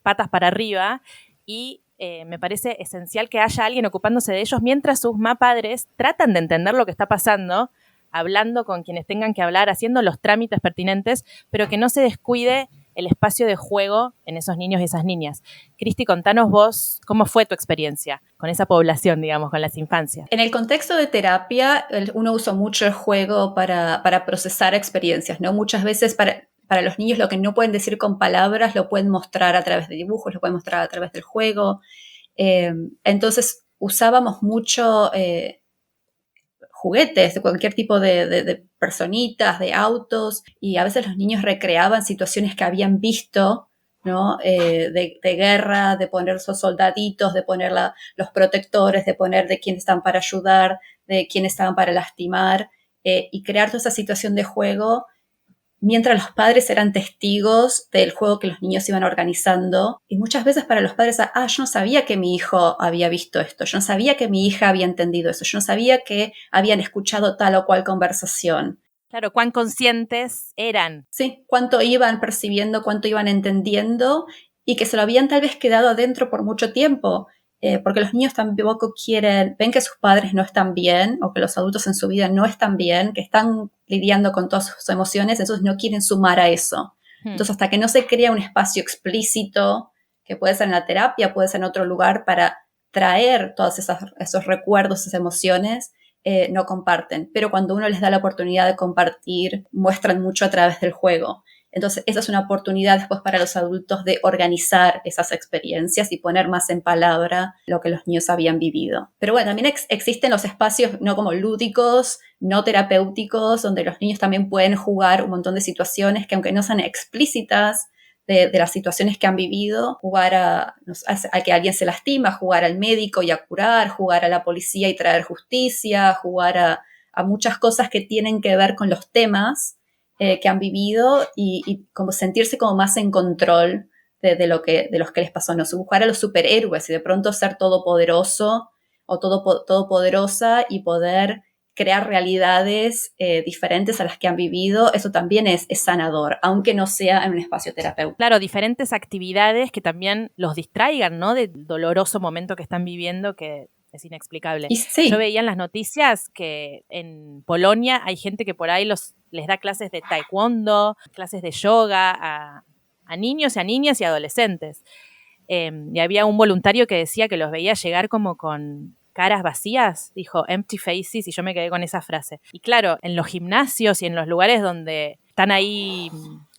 patas para arriba y me parece esencial que haya alguien ocupándose de ellos mientras sus padres tratan de entender lo que está pasando, hablando con quienes tengan que hablar, haciendo los trámites pertinentes, pero que no se descuide el espacio de juego en esos niños y esas niñas. Cristi, contanos vos cómo fue tu experiencia con esa población, digamos, con las infancias. En el contexto de terapia, uno usa mucho el juego para procesar experiencias, ¿no? Muchas veces para los niños lo que no pueden decir con palabras lo pueden mostrar a través de dibujos, lo pueden mostrar a través del juego. Entonces usábamos mucho juguetes, de cualquier tipo de personitas, de autos, y a veces los niños recreaban situaciones que habían visto, ¿no? De guerra, de poner sus soldaditos, de poner los protectores, de poner de quiénes estaban para ayudar, de quiénes estaban para lastimar, y crear toda esa situación de juego mientras los padres eran testigos del juego que los niños iban organizando. Y muchas veces para los padres, yo no sabía que mi hijo había visto esto, yo no sabía que mi hija había entendido eso, yo no sabía que habían escuchado tal o cual conversación. Claro, cuán conscientes eran. Sí, cuánto iban percibiendo, cuánto iban entendiendo y que se lo habían tal vez quedado adentro por mucho tiempo. Porque los niños tampoco ven que sus padres no están bien o que los adultos en su vida no están bien, que están lidiando con todas sus emociones, entonces no quieren sumar a eso. Entonces, hasta que no se crea un espacio explícito, que puede ser en la terapia, puede ser en otro lugar, para traer todos esos recuerdos, esas emociones, no comparten. Pero cuando uno les da la oportunidad de compartir, muestran mucho a través del juego. Entonces, esa es una oportunidad después para los adultos de organizar esas experiencias y poner más en palabra lo que los niños habían vivido. Pero bueno, también existen los espacios no como lúdicos, no terapéuticos, donde los niños también pueden jugar un montón de situaciones que aunque no sean explícitas de las situaciones que han vivido, jugar a que alguien se lastima, jugar al médico y a curar, jugar a la policía y traer justicia, jugar a muchas cosas que tienen que ver con los temas que han vivido y como sentirse como más en control de los que les pasó, no buscar a los superhéroes y de pronto ser todopoderoso o todopoderosa y poder crear realidades diferentes a las que han vivido. Eso también es sanador, aunque no sea en un espacio terapéutico. Claro, diferentes actividades que también los distraigan, ¿no? Del doloroso momento que están viviendo, que es inexplicable. Y sí. Yo veía en las noticias que en Polonia hay gente que por ahí les da clases de taekwondo, clases de yoga a niños y a niñas y adolescentes. Y había un voluntario que decía que los veía llegar como con caras vacías, dijo empty faces, y yo me quedé con esa frase. Y claro, en los gimnasios y en los lugares donde están ahí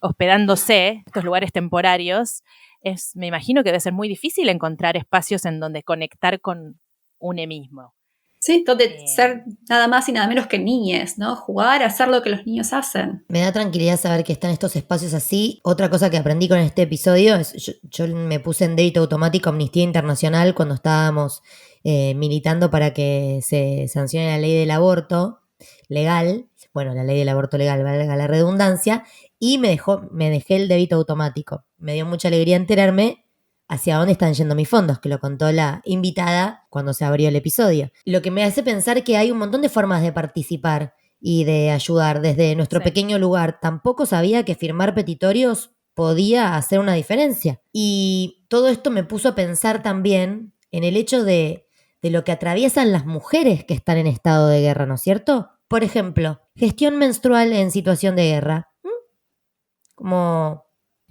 hospedándose, estos lugares temporarios, me imagino que debe ser muy difícil encontrar espacios en donde conectar con uno mismo. Sí, donde ser nada más y nada menos que niñes, ¿no? Jugar, hacer lo que los niños hacen. Me da tranquilidad saber que están estos espacios así. Otra cosa que aprendí con este episodio es, yo me puse en débito automático Amnistía Internacional cuando estábamos militando para que se sancione la ley del aborto legal, bueno, la ley del aborto legal, valga la redundancia, y me dejé el débito automático. Me dio mucha alegría enterarme hacia dónde están yendo mis fondos, que lo contó la invitada cuando se abrió el episodio. Lo que me hace pensar que hay un montón de formas de participar y de ayudar desde nuestro pequeño lugar. Tampoco sabía que firmar petitorios podía hacer una diferencia. Y todo esto me puso a pensar también en el hecho de lo que atraviesan las mujeres que están en estado de guerra, ¿no es cierto? Por ejemplo, gestión menstrual en situación de guerra. Como,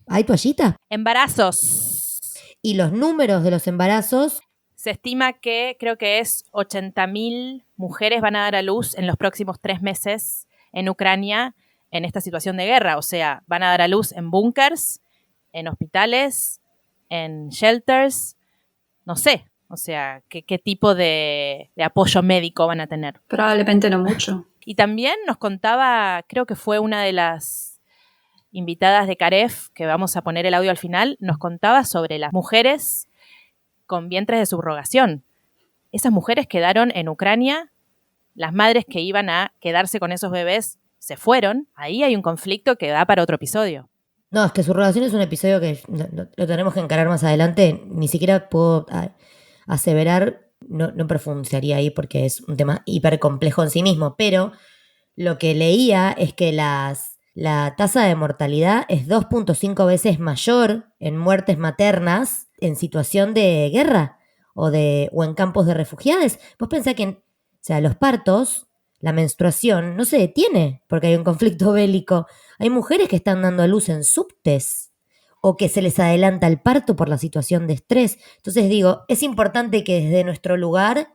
¿hay toallita? Embarazos. Y los números de los embarazos. Se estima que creo que es 80.000 mujeres van a dar a luz en los próximos 3 meses en Ucrania en esta situación de guerra. O sea, van a dar a luz en búnkers, en hospitales, en shelters, no sé. O sea, ¿qué tipo de apoyo médico van a tener? Probablemente no mucho. Y también nos contaba, creo que fue una de las invitadas de Caref, que vamos a poner el audio al final, nos contaba sobre las mujeres con vientres de subrogación. Esas mujeres quedaron en Ucrania, las madres que iban a quedarse con esos bebés se fueron. Ahí hay un conflicto que da para otro episodio. No, es que subrogación es un episodio que lo tenemos que encarar más adelante. Ni siquiera puedo aseverar, no profundizaría ahí porque es un tema hiper complejo en sí mismo, pero lo que leía es que la tasa de mortalidad es 2.5 veces mayor en muertes maternas en situación de guerra o en campos de refugiados. Vos pensás que, los partos, la menstruación, no se detiene porque hay un conflicto bélico. Hay mujeres que están dando a luz en subtes o que se les adelanta el parto por la situación de estrés. Entonces digo, es importante que desde nuestro lugar,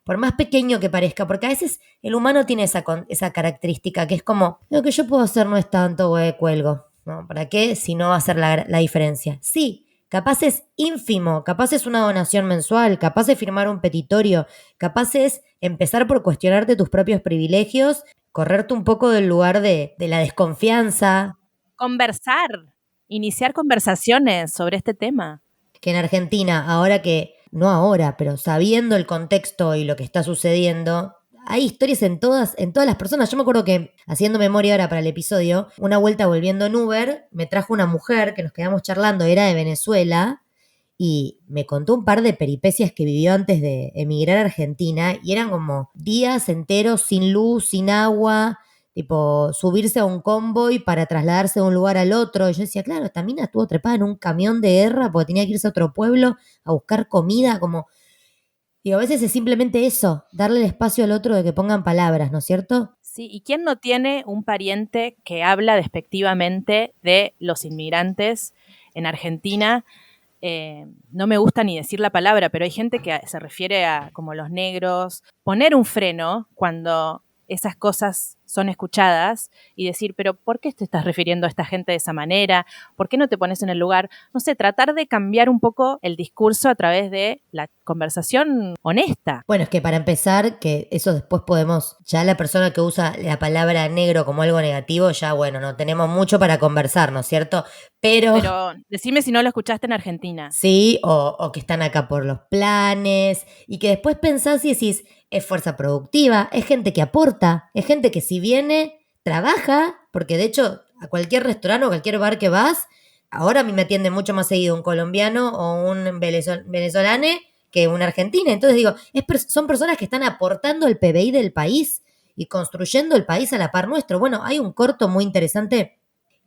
por más pequeño que parezca, porque a veces el humano tiene esa característica que es como, lo que yo puedo hacer no es tanto, güey, cuelgo. ¿No? ¿Para qué? Si no va a hacer la diferencia. Sí, capaz es ínfimo, capaz es una donación mensual, capaz es firmar un petitorio, capaz es empezar por cuestionarte tus propios privilegios, correrte un poco del lugar de la desconfianza. Conversar, iniciar conversaciones sobre este tema. Que en Argentina, no ahora, pero sabiendo el contexto y lo que está sucediendo, hay historias en todas las personas. Yo me acuerdo que, haciendo memoria ahora para el episodio, una vuelta volviendo en Uber, me trajo una mujer que nos quedamos charlando, era de Venezuela, y me contó un par de peripecias que vivió antes de emigrar a Argentina, y eran como días enteros sin luz, sin agua, tipo subirse a un convoy para trasladarse de un lugar al otro. Y yo decía, claro, esta mina estuvo trepada en un camión de guerra porque tenía que irse a otro pueblo a buscar comida, como... Digo, a veces es simplemente eso, darle el espacio al otro de que pongan palabras, ¿no es cierto? Sí, ¿y quién no tiene un pariente que habla despectivamente de los inmigrantes en Argentina? No me gusta ni decir la palabra, pero hay gente que se refiere a como los negros. Poner un freno cuando esas cosas son escuchadas y decir, pero ¿por qué te estás refiriendo a esta gente de esa manera? ¿Por qué no te pones en el lugar? No sé, tratar de cambiar un poco el discurso a través de la conversación honesta. Bueno, es que para empezar, que eso después podemos, ya la persona que usa la palabra negro como algo negativo, ya bueno, no tenemos mucho para conversar, ¿no es cierto? Pero decime si no lo escuchaste en Argentina. Sí, o que están acá por los planes, y que después pensás y decís, es fuerza productiva, es gente que aporta, es gente que si viene, trabaja, porque de hecho a cualquier restaurante o cualquier bar que vas, ahora a mí me atiende mucho más seguido un colombiano o un venezolano que un argentino. Entonces digo, son personas que están aportando el PBI del país y construyendo el país a la par nuestro. Bueno, hay un corto muy interesante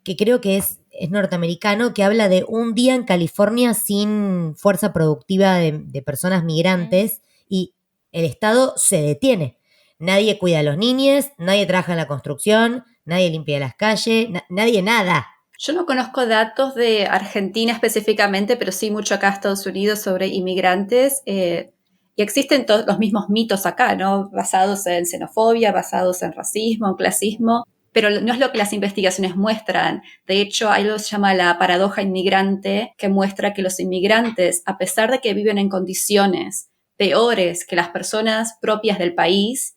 que creo que es norteamericano, que habla de un día en California sin fuerza productiva de personas migrantes y el Estado se detiene. Nadie cuida a los niños, nadie trabaja en la construcción, nadie limpia las calles, nadie nada. Yo no conozco datos de Argentina específicamente, pero sí mucho acá en Estados Unidos sobre inmigrantes. Y existen todos los mismos mitos acá, ¿no? Basados en xenofobia, basados en racismo, en clasismo, pero no es lo que las investigaciones muestran. De hecho, hay lo que se llama la paradoja inmigrante, que muestra que los inmigrantes, a pesar de que viven en condiciones peores que las personas propias del país,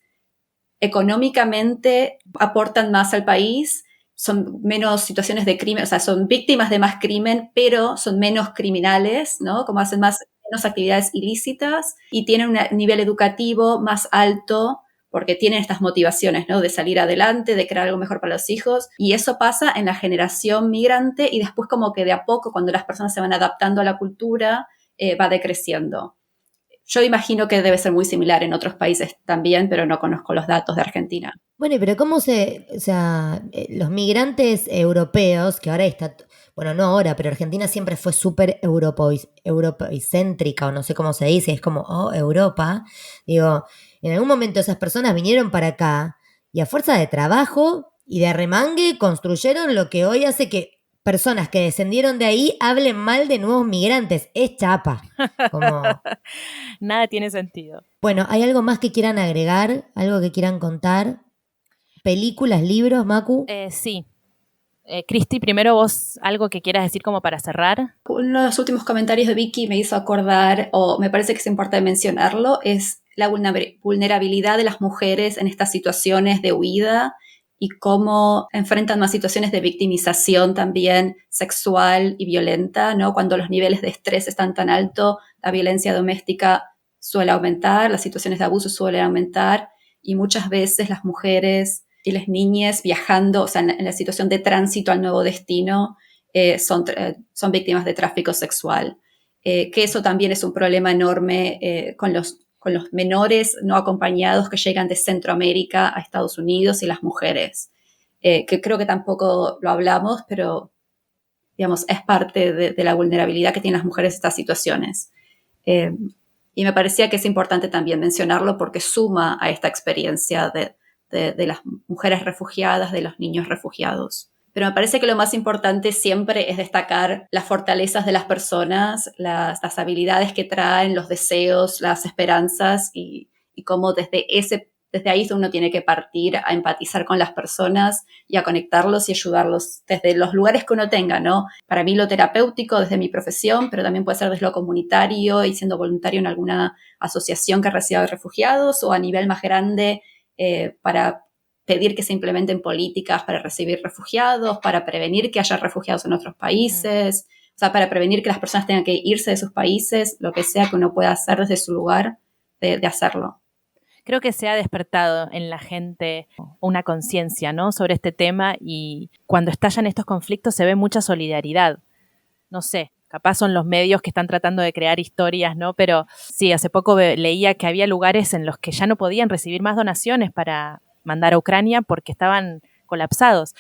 económicamente aportan más al país, son menos situaciones de crimen, o sea, son víctimas de más crimen, pero son menos criminales, ¿no? Como hacen menos actividades ilícitas y tienen un nivel educativo más alto porque tienen estas motivaciones, ¿no? De salir adelante, de crear algo mejor para los hijos. Y eso pasa en la generación migrante y después como que de a poco, cuando las personas se van adaptando a la cultura, va decreciendo. Yo imagino que debe ser muy similar en otros países también, pero no conozco los datos de Argentina. Bueno, pero ¿cómo o sea, los migrantes europeos, que ahora está, bueno, no ahora, pero Argentina siempre fue súper europeicéntrica, o no sé cómo se dice, es como, oh, Europa. Digo, en algún momento esas personas vinieron para acá y a fuerza de trabajo y de remangue construyeron lo que hoy hace que personas que descendieron de ahí hablen mal de nuevos migrantes. Es chapa. Como, Nada tiene sentido. bueno, ¿hay algo más que quieran agregar? ¿Algo que quieran contar? ¿Películas, libros, Macu? Sí. Cristi, primero vos algo que quieras decir como para cerrar. Uno de los últimos comentarios de Vicky me hizo acordar, o me parece que es importante mencionarlo, es la vulnerabilidad de las mujeres en estas situaciones de huida y cómo enfrentan más situaciones de victimización también sexual y violenta, ¿no? Cuando los niveles de estrés están tan altos, la violencia doméstica suele aumentar, las situaciones de abuso suelen aumentar y muchas veces las mujeres y las niñas viajando, o sea, en la situación de tránsito al nuevo destino, son víctimas de tráfico sexual. Que eso también es un problema enorme con los menores no acompañados que llegan de Centroamérica a Estados Unidos y las mujeres, que creo que tampoco lo hablamos, pero digamos, es parte de la vulnerabilidad que tienen las mujeres en estas situaciones. Y me parecía que es importante también mencionarlo porque suma a esta experiencia de las mujeres refugiadas, de los niños refugiados. Pero me parece que lo más importante siempre es destacar las fortalezas de las personas, las habilidades que traen, los deseos, las esperanzas y cómo desde ahí uno tiene que partir a empatizar con las personas y a conectarlos y ayudarlos desde los lugares que uno tenga, ¿no? Para mí lo terapéutico desde mi profesión, pero también puede ser desde lo comunitario y siendo voluntario en alguna asociación que reciba refugiados o a nivel más grande para pedir que se implementen políticas para recibir refugiados, para prevenir que haya refugiados en otros países, o sea, para prevenir que las personas tengan que irse de sus países, lo que sea que uno pueda hacer desde su lugar, de hacerlo. Creo que se ha despertado en la gente una conciencia, ¿no?, sobre este tema y cuando estallan estos conflictos se ve mucha solidaridad. No sé, capaz son los medios que están tratando de crear historias, ¿no? Pero sí, hace poco leía que había lugares en los que ya no podían recibir más donaciones para mandar a Ucrania porque estaban colapsados.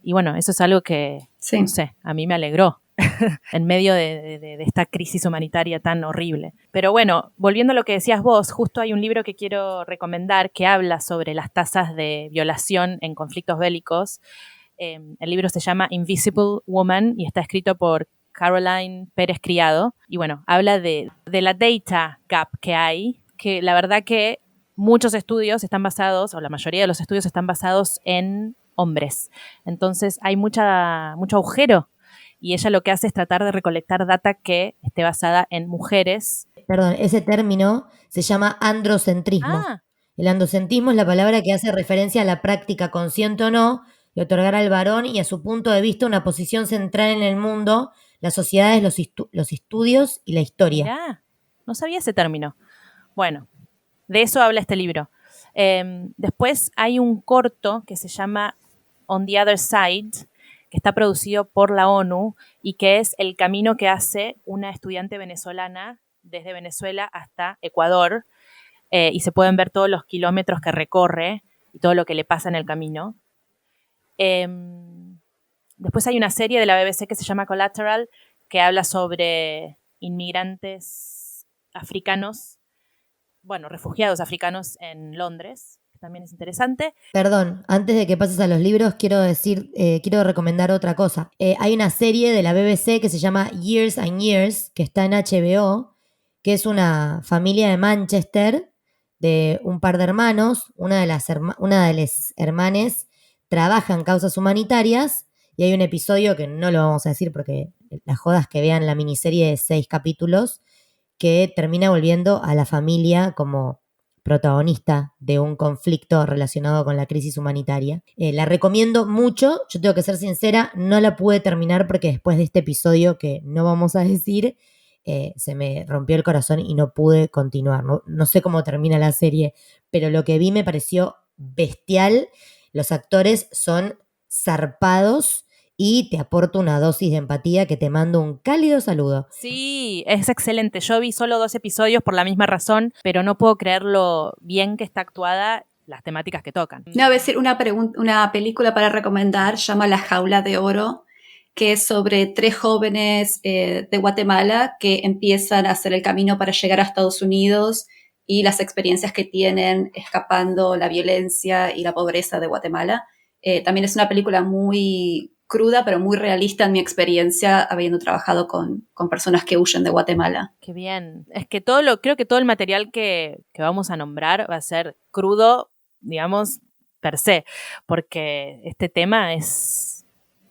Y bueno, eso es algo que, sí, no sé, a mí me alegró en medio de esta crisis humanitaria tan horrible. Pero bueno, volviendo a lo que decías vos, justo hay un libro que quiero recomendar que habla sobre las tasas de violación en conflictos bélicos. El libro se llama Invisible Woman y está escrito por Caroline Pérez Criado. Y bueno, habla de la data gap que hay, que la verdad que muchos estudios están basados, o la mayoría de los estudios están basados en hombres. Entonces hay mucho agujero y ella lo que hace es tratar de recolectar data que esté basada en mujeres. Perdón, ese término se llama androcentrismo. El androcentrismo es la palabra que hace referencia a la práctica, consciente o no, de otorgar al varón y a su punto de vista una posición central en el mundo, las sociedades, los estudios y la historia. Mirá, no sabía ese término. Bueno, de eso habla este libro. Después hay un corto que se llama On the Other Side, que está producido por la ONU y que es el camino que hace una estudiante venezolana desde Venezuela hasta Ecuador, y se pueden ver todos los kilómetros que recorre y todo lo que le pasa en el camino. Después hay una serie de la BBC que se llama Collateral, que habla sobre inmigrantes africanos, bueno, refugiados africanos en Londres, que también es interesante. Perdón, antes de que pases a los libros, quiero recomendar otra cosa. Hay una serie de la BBC que se llama Years and Years, que está en HBO, que es una familia de Manchester, de un par de hermanos, una de las hermanes trabaja en causas humanitarias, y hay un episodio que no lo vamos a decir porque la joda es que vean la miniserie de 6 capítulos, que termina volviendo a la familia como protagonista de un conflicto relacionado con la crisis humanitaria. La recomiendo mucho, yo tengo que ser sincera, no la pude terminar porque después de este episodio que no vamos a decir, se me rompió el corazón y no pude continuar. No sé cómo termina la serie, pero lo que vi me pareció bestial. Los actores son zarpados y te aporto una dosis de empatía que te mando un cálido saludo. Sí, es excelente. Yo vi solo 2 episodios por la misma razón, pero no puedo creer lo bien que está actuada las temáticas que tocan. No, voy a decir una película para recomendar, se llama La Jaula de Oro, que es sobre 3 jóvenes de Guatemala que empiezan a hacer el camino para llegar a Estados Unidos y las experiencias que tienen escapando la violencia y la pobreza de Guatemala. También es una película muy cruda, pero muy realista en mi experiencia, habiendo trabajado con personas que huyen de Guatemala. Qué bien. Es que creo que todo el material que vamos a nombrar va a ser crudo, digamos, per se, porque este tema es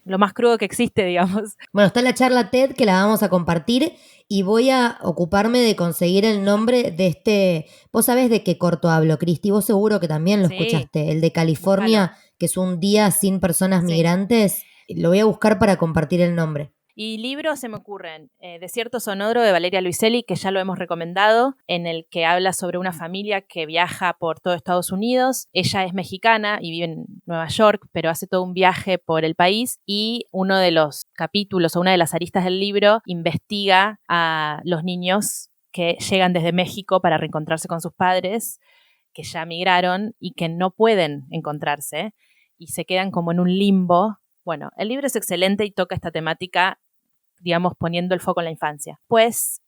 lo más crudo que existe, digamos. Bueno, está la charla TED que la vamos a compartir y voy a ocuparme de conseguir el nombre de este... ¿Vos sabés de qué corto hablo, Cristi? Vos seguro que también lo escuchaste. El de California, que es un día sin personas migrantes. Lo voy a buscar para compartir el nombre. Y libros se me ocurren. Desierto Sonoro de Valeria Luiselli, que ya lo hemos recomendado, en el que habla sobre una familia que viaja por todo Estados Unidos. Ella es mexicana y vive en Nueva York, pero hace todo un viaje por el país y uno de los capítulos o una de las aristas del libro investiga a los niños que llegan desde México para reencontrarse con sus padres, que ya migraron y que no pueden encontrarse y se quedan como en un limbo. Bueno, el libro es excelente y toca esta temática, digamos, poniendo el foco en la infancia. Pues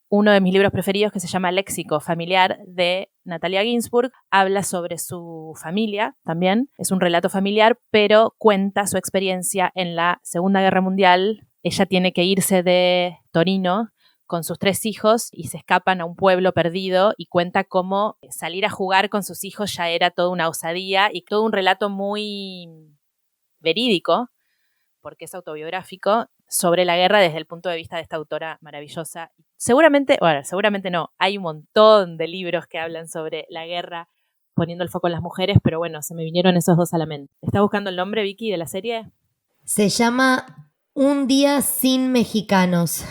uno de mis libros preferidos, que se llama Léxico Familiar, de Natalia Ginsburg, habla sobre su familia también. Es un relato familiar, pero cuenta su experiencia en la Segunda Guerra Mundial. Ella tiene que irse de Torino con sus 3 hijos y se escapan a un pueblo perdido y cuenta cómo salir a jugar con sus hijos ya era toda una osadía y todo un relato muy verídico, porque es autobiográfico, sobre la guerra desde el punto de vista de esta autora maravillosa. Seguramente no, hay un montón de libros que hablan sobre la guerra poniendo el foco en las mujeres, pero bueno, se me vinieron esos 2 a la mente. ¿Estás buscando el nombre, Vicky, de la serie? Se llama Un día sin mexicanos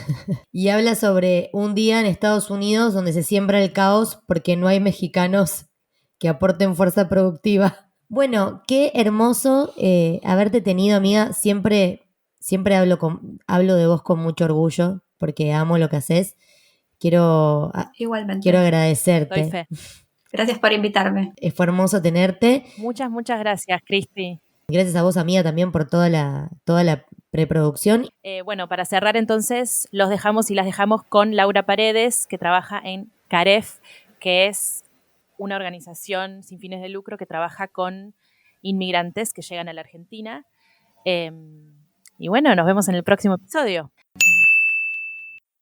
y habla sobre un día en Estados Unidos donde se siembra el caos porque no hay mexicanos que aporten fuerza productiva. Bueno, qué hermoso haberte tenido, amiga. Siempre hablo de vos con mucho orgullo porque amo lo que haces. Igualmente. Quiero agradecerte. Doy fe. Gracias por invitarme. Fue hermoso tenerte. Muchas gracias, Cristi. Gracias a vos, amiga, también por toda la preproducción. Bueno, para cerrar entonces, los dejamos y las dejamos con Laura Paredes, que trabaja en CAREF, que es una organización sin fines de lucro que trabaja con inmigrantes que llegan a la Argentina. Y bueno, nos vemos en el próximo episodio.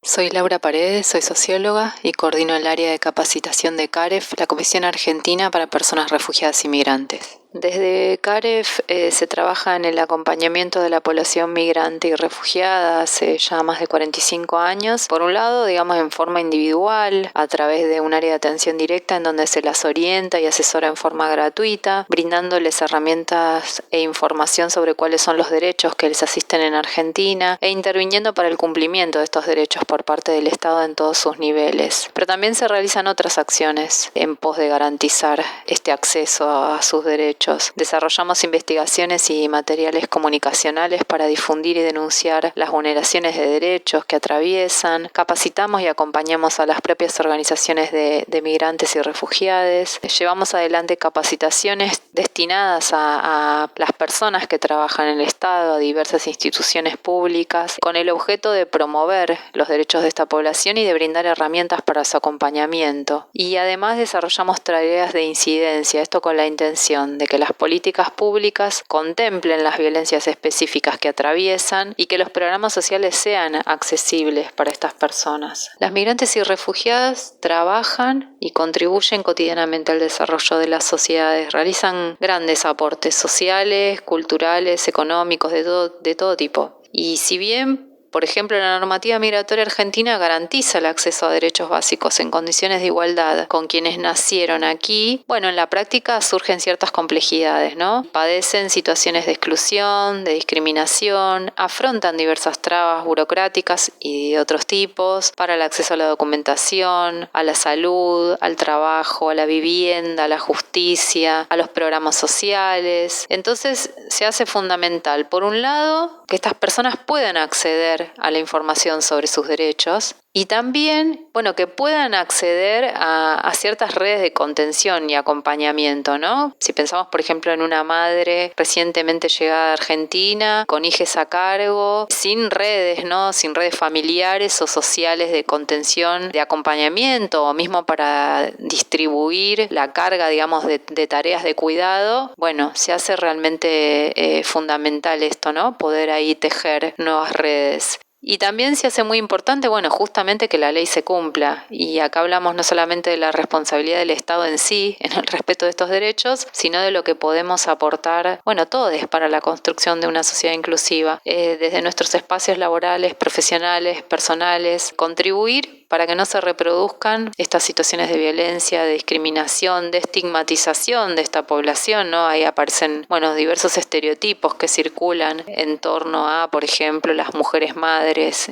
Soy Laura Paredes, soy socióloga y coordino el área de capacitación de CAREF, la Comisión Argentina para Personas Refugiadas y Migrantes. Desde CAREF se trabaja en el acompañamiento de la población migrante y refugiada hace ya más de 45 años. Por un lado, digamos, en forma individual, a través de un área de atención directa en donde se las orienta y asesora en forma gratuita, brindándoles herramientas e información sobre cuáles son los derechos que les asisten en Argentina e interviniendo para el cumplimiento de estos derechos por parte del Estado en todos sus niveles. Pero también se realizan otras acciones en pos de garantizar este acceso a sus derechos. Desarrollamos investigaciones y materiales comunicacionales para difundir y denunciar las vulneraciones de derechos que atraviesan. Capacitamos y acompañamos a las propias organizaciones de migrantes y refugiados. Llevamos adelante capacitaciones destinadas a las personas que trabajan en el Estado, a diversas instituciones públicas, con el objeto de promover los derechos de esta población y de brindar herramientas para su acompañamiento. Y además desarrollamos tareas de incidencia, esto con la intención de que las políticas públicas contemplen las violencias específicas que atraviesan y que los programas sociales sean accesibles para estas personas. Las migrantes y refugiadas trabajan y contribuyen cotidianamente al desarrollo de las sociedades, realizan grandes aportes sociales, culturales, económicos, de todo tipo. Y si bien, por ejemplo, la normativa migratoria argentina garantiza el acceso a derechos básicos en condiciones de igualdad con quienes nacieron aquí, bueno, en la práctica surgen ciertas complejidades, ¿no? Padecen situaciones de exclusión, de discriminación, afrontan diversas trabas burocráticas y de otros tipos para el acceso a la documentación, a la salud, al trabajo, a la vivienda, a la justicia, a los programas sociales. Entonces, se hace fundamental, por un lado, que estas personas puedan acceder a la información sobre sus derechos Y también, que puedan acceder a ciertas redes de contención y acompañamiento, ¿no? Si pensamos, por ejemplo, en una madre recientemente llegada a Argentina, con hijos a cargo, sin redes, ¿no? Sin redes familiares o sociales de contención, de acompañamiento, o mismo para distribuir la carga, digamos, de tareas de cuidado, se hace realmente fundamental esto, ¿no? Poder ahí tejer nuevas redes. Y también se hace muy importante, justamente que la ley se cumpla. Y acá hablamos no solamente de la responsabilidad del Estado en sí, en el respeto de estos derechos, sino de lo que podemos aportar, todos para la construcción de una sociedad inclusiva. Desde nuestros espacios laborales, profesionales, personales, contribuir para que no se reproduzcan estas situaciones de violencia, de discriminación, de estigmatización de esta población, ¿no? Ahí aparecen, diversos estereotipos que circulan en torno a, por ejemplo, las mujeres madres,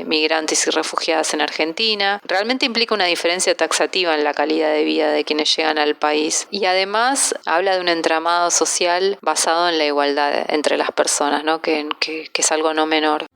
migrantes y refugiadas en Argentina. Realmente implica una diferencia taxativa en la calidad de vida de quienes llegan al país. Y además habla de un entramado social basado en la igualdad entre las personas, ¿no? Que es algo no menor.